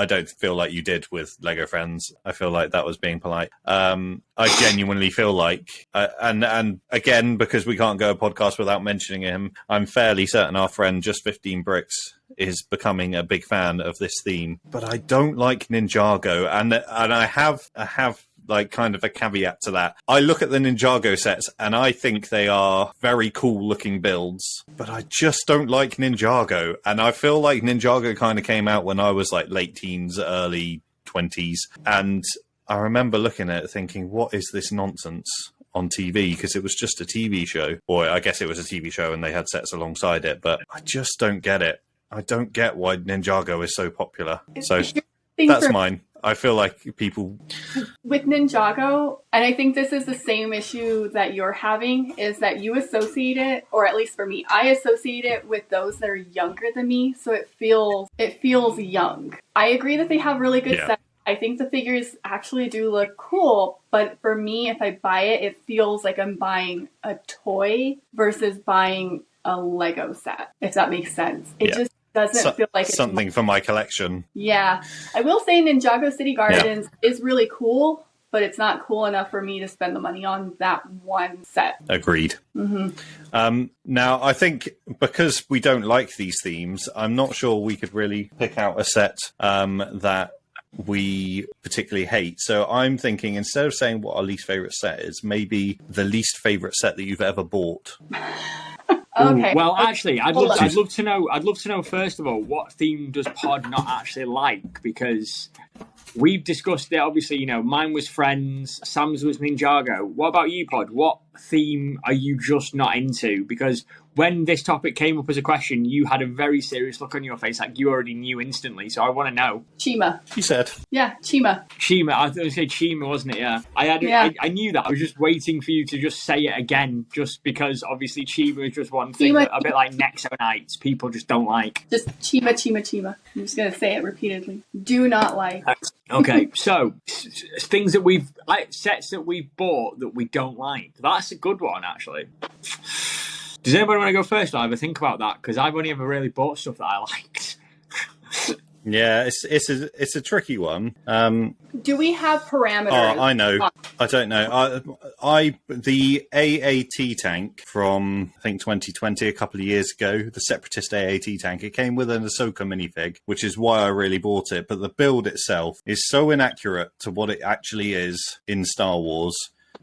S3: don't feel like you did with Lego Friends. I feel like that was being polite. I genuinely feel like, and again, because we can't go a podcast without mentioning him, I'm fairly certain our friend Just 15 Bricks is becoming a big fan of this theme. But I don't like Ninjago, and I have like kind of a caveat to that. I look at the Ninjago sets and I think they are very cool looking builds, but I just don't like Ninjago. And I feel like Ninjago kind of came out when I was like late teens, early 20s. And I remember looking at it thinking, what is this nonsense on TV? Because it was just a TV show. Or I guess it was a TV show and they had sets alongside it, but I just don't get it. I don't get why Ninjago is so popular. So that's mine. I feel like people...
S4: With Ninjago, and I think this is the same issue that you're having, is that you associate it, or at least for me, I associate it with those that are younger than me, so it feels young. I agree that they have really good sets. I think the figures actually do look cool, but for me, if I buy it, it feels like I'm buying a toy versus buying a Lego set, if that makes sense. It just doesn't feel like it's
S3: something for my collection.
S4: Yeah. I will say Ninjago City Gardens is really cool, but it's not cool enough for me to spend the money on that one set.
S3: Agreed. Now, I think because we don't like these themes, I'm not sure we could really pick out a set that we particularly hate. So I'm thinking, instead of saying what our least favorite set is, maybe the least favorite set that you've ever bought.
S4: Okay.
S2: Well, actually, I'd love to know first of all, what theme does Pod not actually like? Because we've discussed it. Obviously, you know, mine was Friends, Sam's was Ninjago. What about you, Pod? What theme are you just not into? Because when this topic came up as a question, you had a very serious look on your face, like you already knew instantly. So I want to know.
S4: Chima.
S3: He said.
S4: Yeah, Chima.
S2: Chima. I was going to say Chima, wasn't it? Yeah. I knew that. I was just waiting for you to just say it again, just because obviously Chima is just one thing that, a bit like Nexonites, people just don't like.
S4: Just Chima, Chima, Chima. I'm just going to say it repeatedly. Do not like.
S2: Okay, so things that sets that we've bought that we don't like. That's a good one, actually. Does anybody want to go first? I'll have a think about that, because I've only ever really bought stuff that I liked.
S3: Yeah, it's a tricky one.
S4: Do we have parameters?
S3: Oh, I know. I don't know. The AAT tank from, I think, 2020, a couple of years ago, the Separatist AAT tank, it came with an Ahsoka minifig, which is why I really bought it. But the build itself is so inaccurate to what it actually is in Star Wars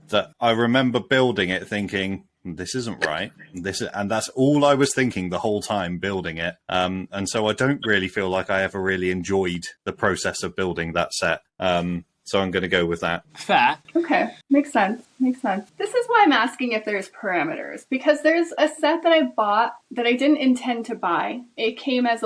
S3: that I remember building it thinking, this isn't right. And that's all I was thinking the whole time building it. And so I don't really feel like I ever really enjoyed the process of building that set. So I'm going to go with that.
S2: Fair.
S4: Okay. Makes sense. This is why I'm asking if there's parameters, because there's a set that I bought that I didn't intend to buy. It came as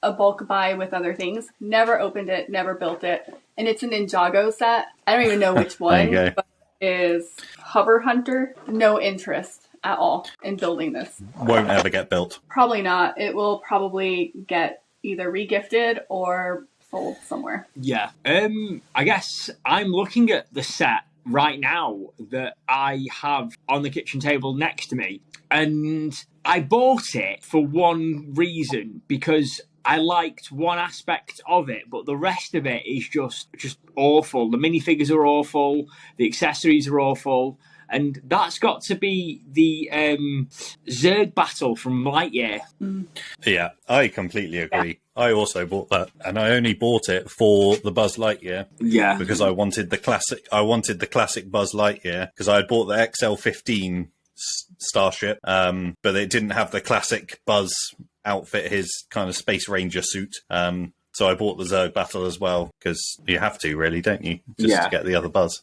S4: a bulk buy with other things. Never opened it, never built it. And it's an Ninjago set. I don't even know which one. But is Hover Hunter. No interest at all in building this.
S3: Won't ever get built.
S4: Probably not. It will probably get either regifted or sold somewhere.
S2: Yeah. I guess I'm looking at the set right now that I have on the kitchen table next to me, and I bought it for one reason, because I liked one aspect of it, but the rest of it is just awful. The minifigures are awful. The accessories are awful. And that's got to be the Zerg battle from Lightyear.
S3: Yeah, I completely agree. Yeah. I also bought that, and I only bought it for the Buzz Lightyear.
S2: Yeah,
S3: because I wanted the classic. I wanted the classic Buzz Lightyear because I had bought the XL-15 Starship, but it didn't have the classic Buzz outfit, his kind of Space Ranger suit. So I bought the Zerg battle as well, because you have to, really, don't you? Just to get the other Buzz.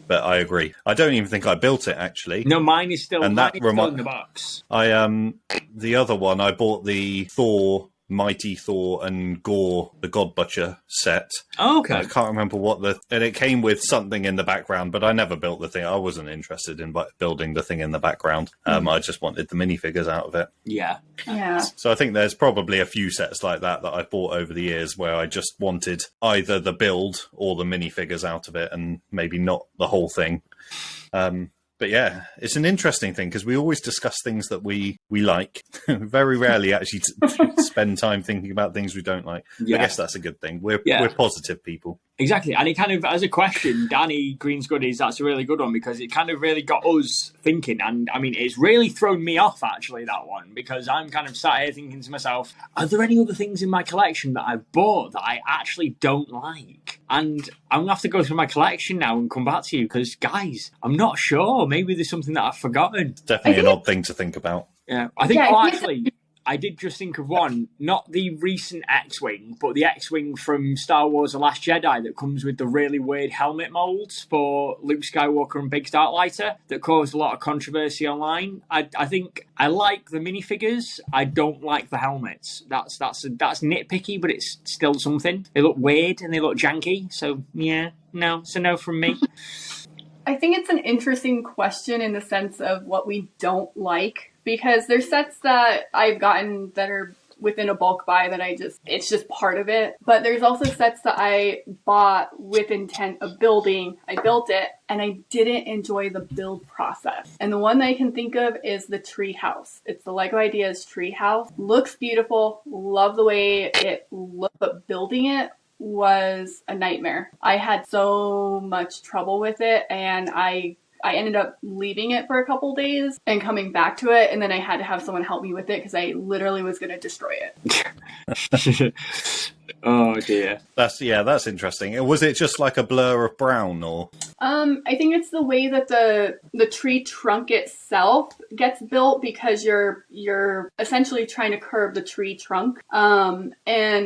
S3: But I agree. I don't even think I built it, actually.
S2: No, mine is still, still in the box.
S3: The other one, I bought the Thor, Mighty Thor and Gore, the God Butcher set.
S2: Oh, okay.
S3: I can't remember and it came with something in the background, but I never built the thing. I wasn't interested in building the thing in the background. I just wanted the minifigures out of it.
S4: Yeah.
S3: So I think there's probably a few sets like that I've bought over the years where I just wanted either the build or the minifigures out of it, and maybe not the whole thing. But yeah, it's an interesting thing because we always discuss things that we like. Very rarely actually spend time thinking about things we don't like. Yeah. I guess that's a good thing. We're positive people.
S2: Exactly. And it kind of, as a question, Danny Green's Goodies, that's a really good one, because it kind of really got us thinking. And I mean, it's really thrown me off, actually, that one, because I'm kind of sat here thinking to myself, are there any other things in my collection that I've bought that I actually don't like? And I'm going to have to go through my collection now and come back to you, because, guys, I'm not sure. Maybe there's something that I've forgotten.
S3: It's definitely an odd thing to think about.
S2: Yeah. I think, I did just think of one, not the recent X-Wing, but the X-Wing from Star Wars The Last Jedi that comes with the really weird helmet molds for Luke Skywalker and Big Starlighter that caused a lot of controversy online. I think I like the minifigures. I don't like the helmets. That's nitpicky, but it's still something. They look weird and they look janky. So, yeah, no. So no from me.
S4: I think it's an interesting question in the sense of what we don't like. Because there's sets that I've gotten that are within a bulk buy that it's just part of it. But there's also sets that I bought with intent of building. I built it and I didn't enjoy the build process. And the one that I can think of is the tree house. It's the Lego Ideas tree house. Looks beautiful. Love the way it looks, but building it was a nightmare. I had so much trouble with it, and I ended up leaving it for a couple days and coming back to it, and then I had to have someone help me with it because I literally was going to destroy it.
S2: Oh dear.
S3: That's interesting. Was it just like a blur of brown, or?
S4: I think it's the way that the tree trunk itself gets built, because you're essentially trying to curve the tree trunk. And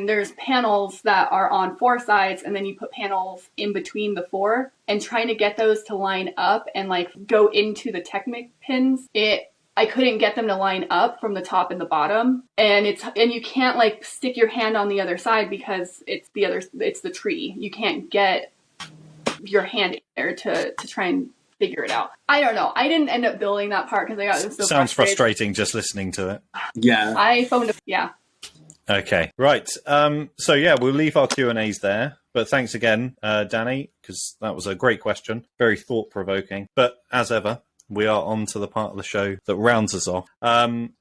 S4: there's panels that are on 4 sides, and then you put panels in between the 4, and trying to get those to line up and like go into the Technic pins. I couldn't get them to line up from the top and the bottom, and you can't like stick your hand on the other side because it's the tree. You can't get your hand in there to try and figure it out. I don't know. I didn't end up building that part because I got so
S3: Sounds frustrating just listening to it.
S2: Yeah.
S4: I phoned yeah.
S3: Okay, right. So yeah, we'll leave our Q&As there. But thanks again, Danny, because that was a great question. Very thought-provoking. But as ever, we are on to the part of the show that rounds us off.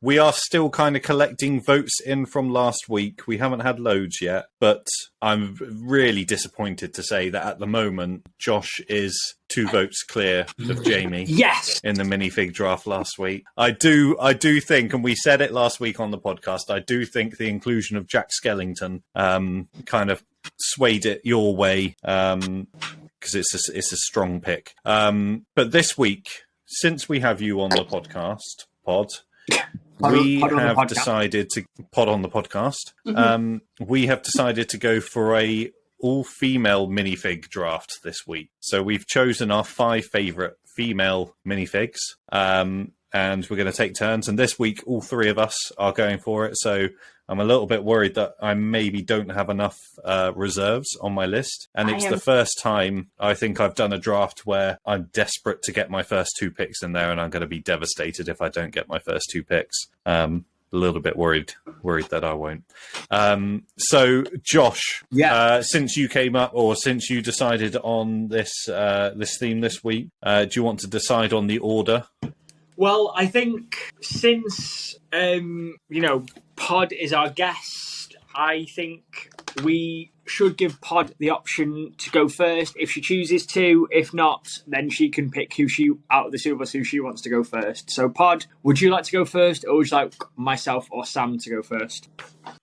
S3: We are still kind of collecting votes in from last week. We haven't had loads yet, but I'm really disappointed to say that at the moment, Josh is 2 votes clear of Jamie.
S2: Yes!
S3: In the minifig draft last week. I do think, and we said it last week on the podcast, I do think the inclusion of Jack Skellington kind of swayed it your way, because it's a strong pick. But this week, since we have you on the podcast, we have decided to pod on the podcast. We have decided to go for a all-female minifig draft this week. So we've chosen our 5 favourite female minifigs, and we're going to take turns. And this week, all 3 of us are going for it. So I'm a little bit worried that I maybe don't have enough reserves on my list. And it's the first time I think I've done a draft where I'm desperate to get my first 2 picks in there, and I'm going to be devastated if I don't get my first 2 picks. A little bit worried that I won't. So, Josh, since you came up, or since you decided on this theme this week, do you want to decide on the order?
S2: Well, I think since, Pod is our guest, I think we should give Pod the option to go first if she chooses to. If not, then she can pick out of the 2 of us who she wants to go first. So, Pod, would you like to go first, or would you like myself or Sam to go first?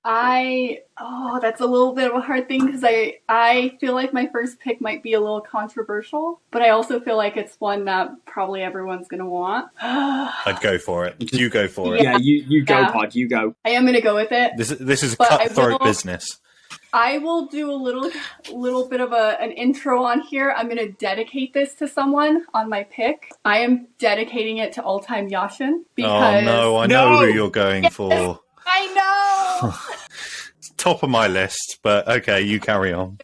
S4: That's a little bit of a hard thing, because I feel like my first pick might be a little controversial, but I also feel like it's one that probably everyone's going to want.
S3: I'd go for it. You go for it.
S2: Yeah, you go, Pod, you go.
S4: I am going to go with it.
S3: This is a cutthroat business.
S4: I will do a little bit of an intro on here. I'm going to dedicate this to someone on my pick. I am dedicating it to all-time Yashin. Because...
S3: I know who you're going for.
S4: I know!
S3: Top of my list, but okay, you carry on.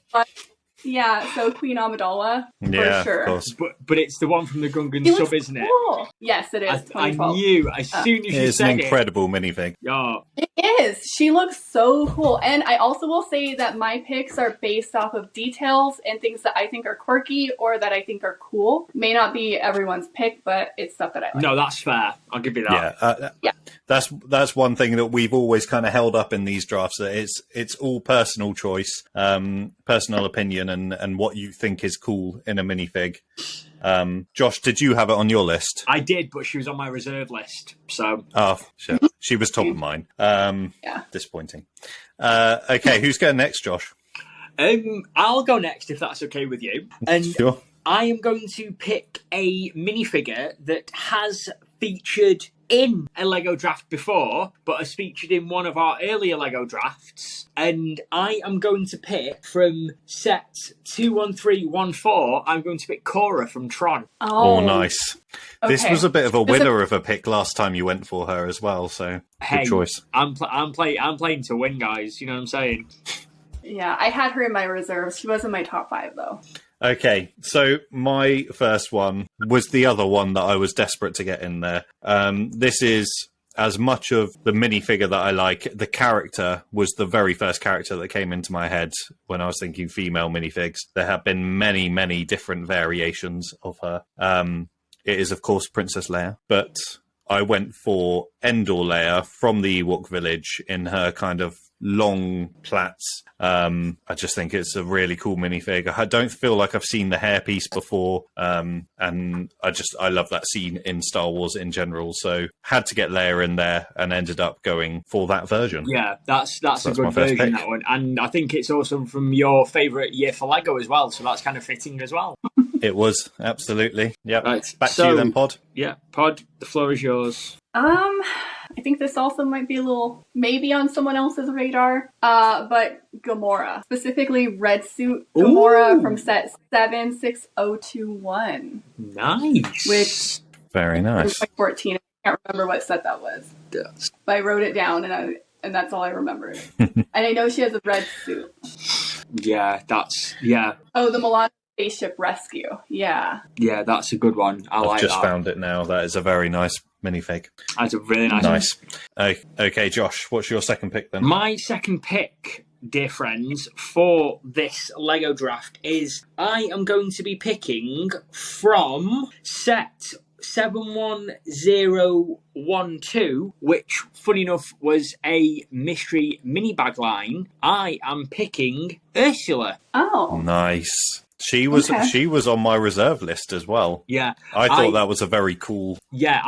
S4: Yeah, so Queen Amidala,
S3: for
S4: sure.
S3: Of course.
S2: But it's the one from the Gungan sub, isn't it?
S4: Cool. Yes, it is.
S2: I knew as soon as you said it.
S3: It's an incredible minifig.
S2: Yeah.
S4: It is. She looks so cool. And I also will say that my picks are based off of details and things that I think are quirky or that I think are cool. May not be everyone's pick, but it's stuff that I like.
S2: No, that's fair. I'll give you that.
S3: Yeah. That's one thing that we've always kind of held up in these drafts, that it's all personal choice, personal opinion, and what you think is cool in a minifig. Josh, did you have it on your list?
S2: I did, but she was on my reserve list. So
S3: shit. She was top of mine. Disappointing. Okay, who's going next, Josh?
S2: I'll go next if that's okay with you. And
S3: sure.
S2: I am going to pick a minifigure that has featured in a Lego draft before, but has featured in one of our earlier Lego drafts. And I am going to pick from set 21314, I'm going to pick Cora from Tron.
S3: Oh, nice.
S4: Okay.
S3: This was a bit of a winner of a pick last time you went for her as well, so good choice.
S2: I'm playing to win, guys. You know what I'm saying?
S4: Yeah, I had her in my reserves. She was in my top 5, though.
S3: Okay, so my first one was the other one that I was desperate to get in there. This is as much of the minifigure that I like. The character was the very first character that came into my head when I was thinking female minifigs. There have been many, many different variations of her. It is, of course, Princess Leia, but I went for Endor Leia from the Ewok village in her kind of long plaits. I just think it's a really cool minifig. I don't feel like I've seen the hairpiece before, and I love that scene in Star Wars in general. So had to get Leia in there, and ended up going for that version.
S2: Yeah, that's a good
S3: my first
S2: version,
S3: pick.
S2: that one. And I think it's also from your favourite year for Lego as well, so that's kind of fitting as well.
S3: It was, absolutely. Yep.
S2: Right,
S3: Back to you then, Pod.
S2: Yeah, Pod, the floor is yours.
S4: I think this also might be a little maybe on someone else's radar. But Gamora, specifically red suit Gamora
S2: Ooh.
S4: from set 76021.
S2: Nice.
S4: Which
S3: Very nice.
S4: 2014. I can't remember what set that was.
S2: Yes.
S4: But I wrote it down and that's all I remembered. And I know she has a red suit.
S2: Yeah,
S4: Oh, the Milan Spaceship Rescue. Yeah.
S2: Yeah, that's a good one.
S3: I've just found it now. That is a very nice minifig.
S2: That's a really nice one.
S3: Okay, Josh, what's your second pick then?
S2: My second pick, dear friends, for this Lego draft is I am going to be picking from set 71012, which, funny enough, was a mystery mini bag line. I am picking Ursula.
S4: Oh.
S3: Nice. She was on my reserve list as well.
S2: Yeah,
S3: I thought that was a very cool.
S2: Yeah,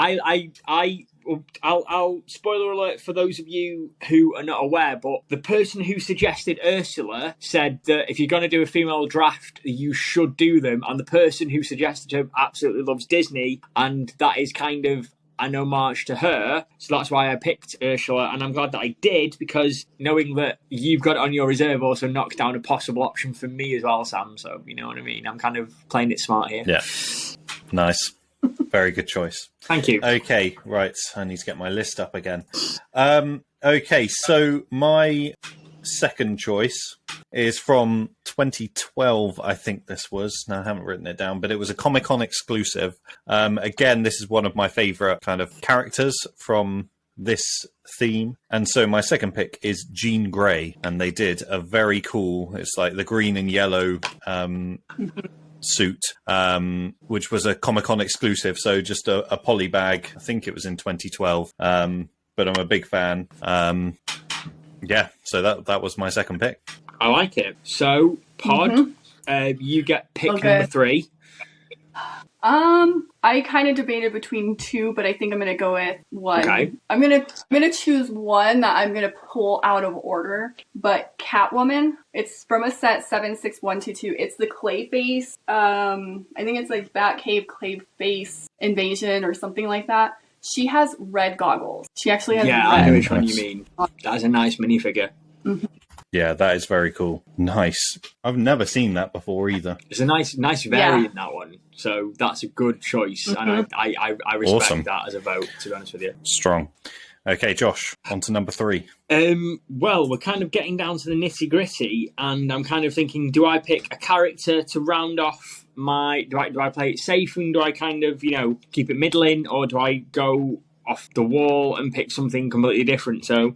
S2: I'll spoiler alert for those of you who are not aware, but the person who suggested Ursula said that if you're going to do a female draft, you should do them, and the person who suggested her absolutely loves Disney, and that is kind of an homage to her, so that's why I picked Ursula, and I'm glad that I did, because knowing that you've got it on your reserve also knocks down a possible option for me as well, Sam, so you know what I mean? I'm kind of playing it smart here.
S3: Yeah. Nice. Very good choice.
S2: Thank you.
S3: Okay, right. I need to get my list up again. Okay, so my second choice is from 2012, I think this was. Now, I haven't written it down, but it was a Comic-Con exclusive. Again, this is one of my favourite kind of characters from this theme. And so my second pick is Jean Grey, and they did a very cool, it's like the green and yellow suit, which was a Comic-Con exclusive, so just a poly bag. I think it was in 2012, but I'm a big fan. Yeah, so that was my second pick.
S2: I like it. So, Pod, you get pick number 3.
S4: I kind of debated between 2, but I think I'm gonna go with 1.
S2: Okay.
S4: I'm gonna choose one that I'm gonna pull out of order. But Catwoman, it's from a set 76122. It's the Clayface. I think it's like Batcave Clayface Invasion or something like that. She has red goggles. She actually has red.
S2: I know which one you mean. That's a nice minifigure.
S4: Mm-hmm.
S3: Yeah, that is very cool. Nice. I've never seen that before either.
S2: It's a nice variant, that one. So that's a good choice. And I respect that as a vote, to be honest with you.
S3: Strong. Okay, Josh, on to number 3.
S2: Well, we're kind of getting down to the nitty-gritty, and I'm kind of thinking, do I pick a character to round off my... Do I play it safe, and do I kind of, keep it middling, or do I go off the wall and pick something completely different? So...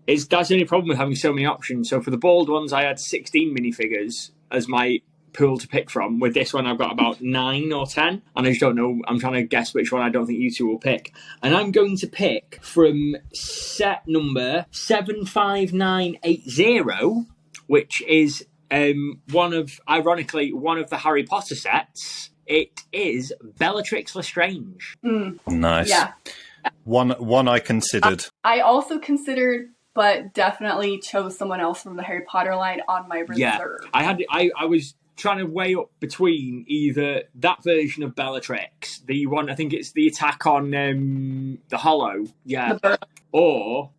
S2: that's the only problem with having so many options. So for the bald ones, I had 16 minifigures as my pool to pick from. With this one, I've got about 9 or 10. And I just don't know. I'm trying to guess which one I don't think you two will pick. And I'm going to pick from set number 75980, which is ironically, one of the Harry Potter sets. It is Bellatrix Lestrange.
S3: Nice.
S4: Yeah.
S3: One I considered.
S4: I also considered, but definitely chose someone else from the Harry Potter line on my reserve.
S2: Yeah, I was trying to weigh up between either that version of Bellatrix, the one, I think it's the attack on the Hollow, or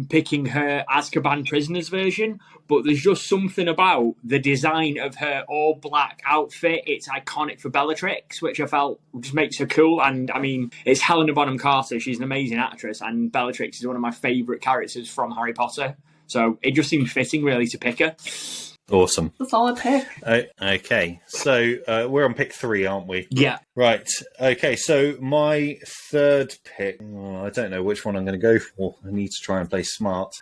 S2: picking her Azkaban Prisoners version. But there's just something about the design of her all-black outfit. It's iconic for Bellatrix, which I felt just makes her cool. And, I mean, it's Helena Bonham Carter. She's an amazing actress, and Bellatrix is one of my favourite characters from Harry Potter. So it just seemed fitting, really, to pick her.
S3: Awesome.
S4: It's a solid pick.
S3: Okay, so we're on pick 3, aren't we?
S2: Yeah.
S3: Right. Okay, so my third pick, I don't know which one I'm going to go for. I need to try and play smart.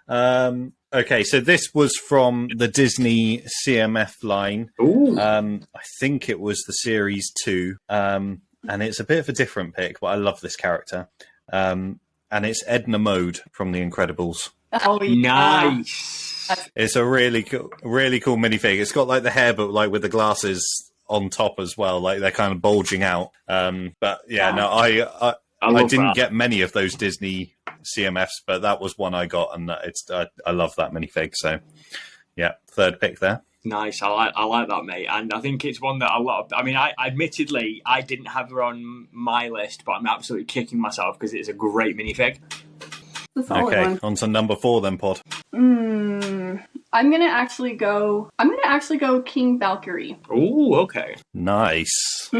S3: Okay, so this was from the Disney CMF line.
S2: Ooh.
S3: I think it was the Series 2, and it's a bit of a different pick, but I love this character. And it's Edna Mode from The Incredibles.
S4: Oh, yeah.
S2: Nice.
S3: It's a really cool minifig. It's got like the hair, but like with the glasses on top as well. Like they're kind of bulging out. But yeah, no, I didn't get many of those Disney CMFs, but that was one I got, and I love that minifig. So yeah, third pick there.
S2: Nice. I like that, mate. And I think it's one that a lot of, I mean, I admittedly, I didn't have her on my list, but I'm absolutely kicking myself because it's a great minifig.
S3: Okay, on to number 4 then, Pod.
S4: I'm gonna actually go King Valkyrie.
S2: Oh, okay.
S3: Nice.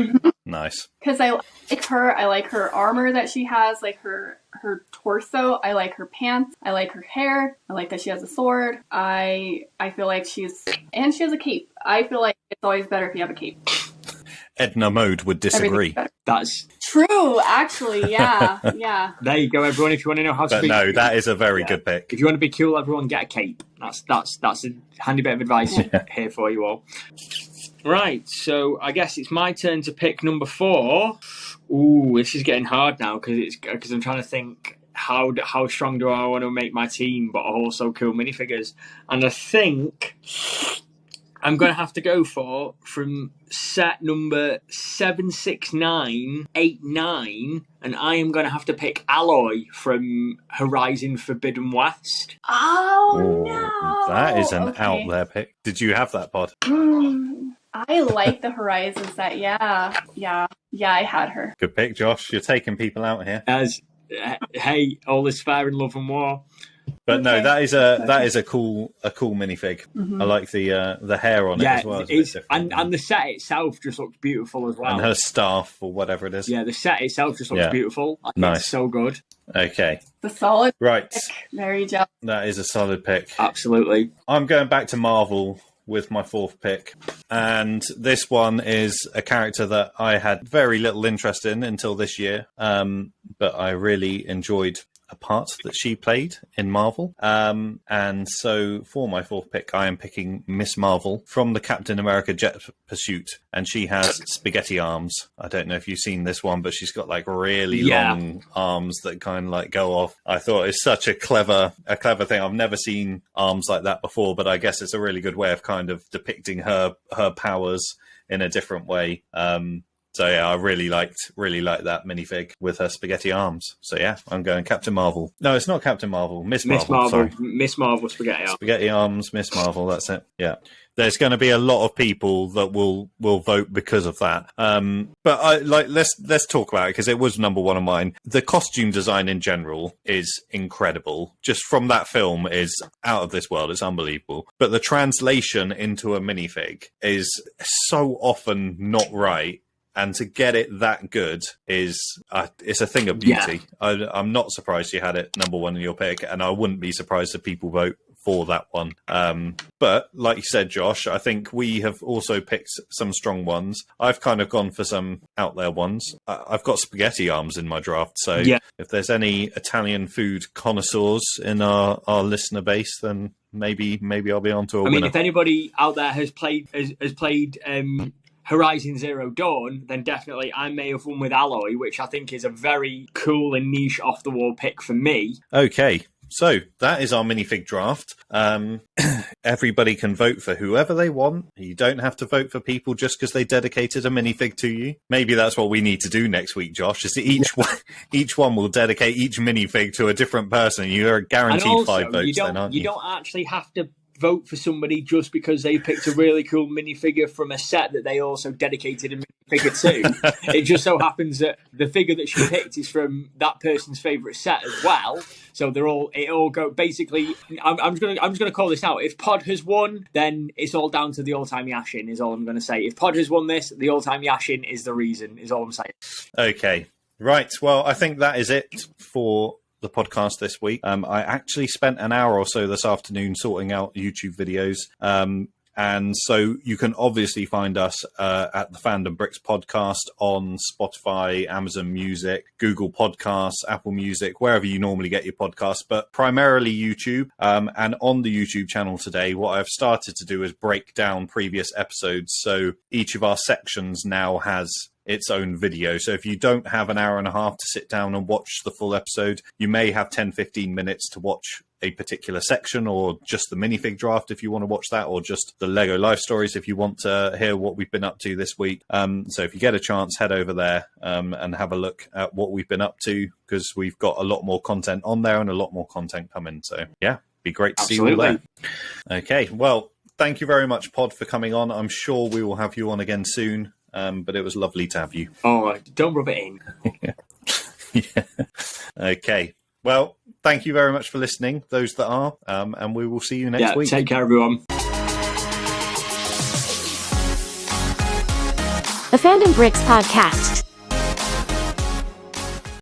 S3: Nice.
S4: Because I like her. I like her armor that she has, like her torso. I like her pants. I like her hair. I like that she has a sword. I feel like she has a cape. I feel like it's always better if you have a cape.
S3: Edna Mode would disagree.
S2: That's
S4: true, actually. Yeah, yeah.
S2: There you go, everyone. If you want to know how to be,
S3: no, that is a very good pick.
S2: If you want to be cool, everyone get a cape. That's a handy bit of advice here for you all. Right, so I guess it's my turn to pick number 4. Ooh, this is getting hard now because I'm trying to think how strong do I want to make my team, but also cool minifigures. And I think I'm going to have to go from set number 76989, and I am going to have to pick Alloy from Horizon Forbidden West.
S4: Oh, no!
S3: That is an out there pick. Did you have that, Pod?
S4: I like the Horizon set. Yeah, I had her.
S3: Good pick, Josh. You're taking people out here.
S2: Hey, all is fair in love and war.
S3: But no, that is a cool minifig. I like the hair on it as well.
S2: And the set itself just looks beautiful as well.
S3: And her staff or whatever it is.
S2: Yeah, the set itself just looks beautiful.
S3: Nice.
S2: It's so good.
S3: Okay.
S4: The solid
S3: right.
S4: pick. Very jealous.
S3: That is a solid pick.
S2: Absolutely.
S3: I'm going back to Marvel with my 4th pick. And this one is a character that I had very little interest in until this year. But I really enjoyed a part that she played in Marvel. And so for my 4th pick, I am picking Miss Marvel from the Captain America Jet Pursuit. And she has spaghetti arms. I don't know if you've seen this one, but she's got like really long arms that kind of like go off. I thought it's such a clever thing. I've never seen arms like that before, but I guess it's a really good way of kind of depicting her powers in a different way. So yeah, I really liked that minifig with her spaghetti arms. So yeah, I'm going Captain Marvel. No, it's not Captain Marvel. Miss Marvel. Sorry.
S2: Miss Marvel spaghetti arms.
S3: Spaghetti arms, Miss Marvel. That's it. Yeah. There's going to be a lot of people that will vote because of that. But let's talk about it because it was number 1 of mine. The costume design in general is incredible. Just from that film is out of this world. It's unbelievable. But the translation into a minifig is so often not right. And to get it that good is it's a thing of beauty. Yeah. I'm not surprised you had it number 1 in your pick, and I wouldn't be surprised if people vote for that one. But like you said, Josh, I think we have also picked some strong ones. I've kind of gone for some out there ones. I've got spaghetti arms in my draft, so if there's any Italian food connoisseurs in our listener base, then maybe I'll be on to a winner.
S2: I mean, if anybody out there has played Horizon Zero Dawn, then definitely I may have won with Alloy, which I think is a very cool and niche off-the-wall pick for me.
S3: Okay, so that is our minifig draft. Everybody can vote for whoever they want. You don't have to vote for people just because they dedicated a minifig to you. Maybe that's what we need to do next week, Josh, is each one will dedicate each minifig to a different person. You're guaranteed also, 5 votes then, aren't you?
S2: You don't actually have to vote for somebody just because they picked a really cool minifigure from a set that they also dedicated a minifigure to. It just so happens that the figure that she picked is from that person's favourite set as well. So it all go basically. I'm just gonna call this out. If Pod has won, then it's all down to the all-time Yashin. Is all I'm gonna say. If Pod has won this, the all-time Yashin is the reason. Is all I'm saying.
S3: Okay, right. Well, I think that is it for the podcast this week. I actually spent an hour or so this afternoon sorting out YouTube videos. And so you can obviously find us at the Fandom Bricks podcast on Spotify, Amazon Music, Google Podcasts, Apple Music, wherever you normally get your podcasts, but primarily YouTube. And on the YouTube channel today, what I've started to do is break down previous episodes. So each of our sections now has its own video. So if you don't have an hour and a half to sit down and watch the full episode, you may have 10-15 minutes to watch a particular section, or just the minifig draft if you want to watch that, or just the Lego life stories if you want to hear what we've been up to this week. So if you get a chance, head over there and have a look at what we've been up to, because we've got a lot more content on there and a lot more content coming. So yeah, be great to see you all there. Okay, well, thank you very much, Pod, for coming on. I'm sure we will have you on again soon, but it was lovely to have you.
S2: Oh, don't rub it in.
S3: Yeah. Okay. Well, thank you very much for listening, those that are, and we will see you next week.
S2: Take care, everyone.
S1: The Fandom Bricks Podcast.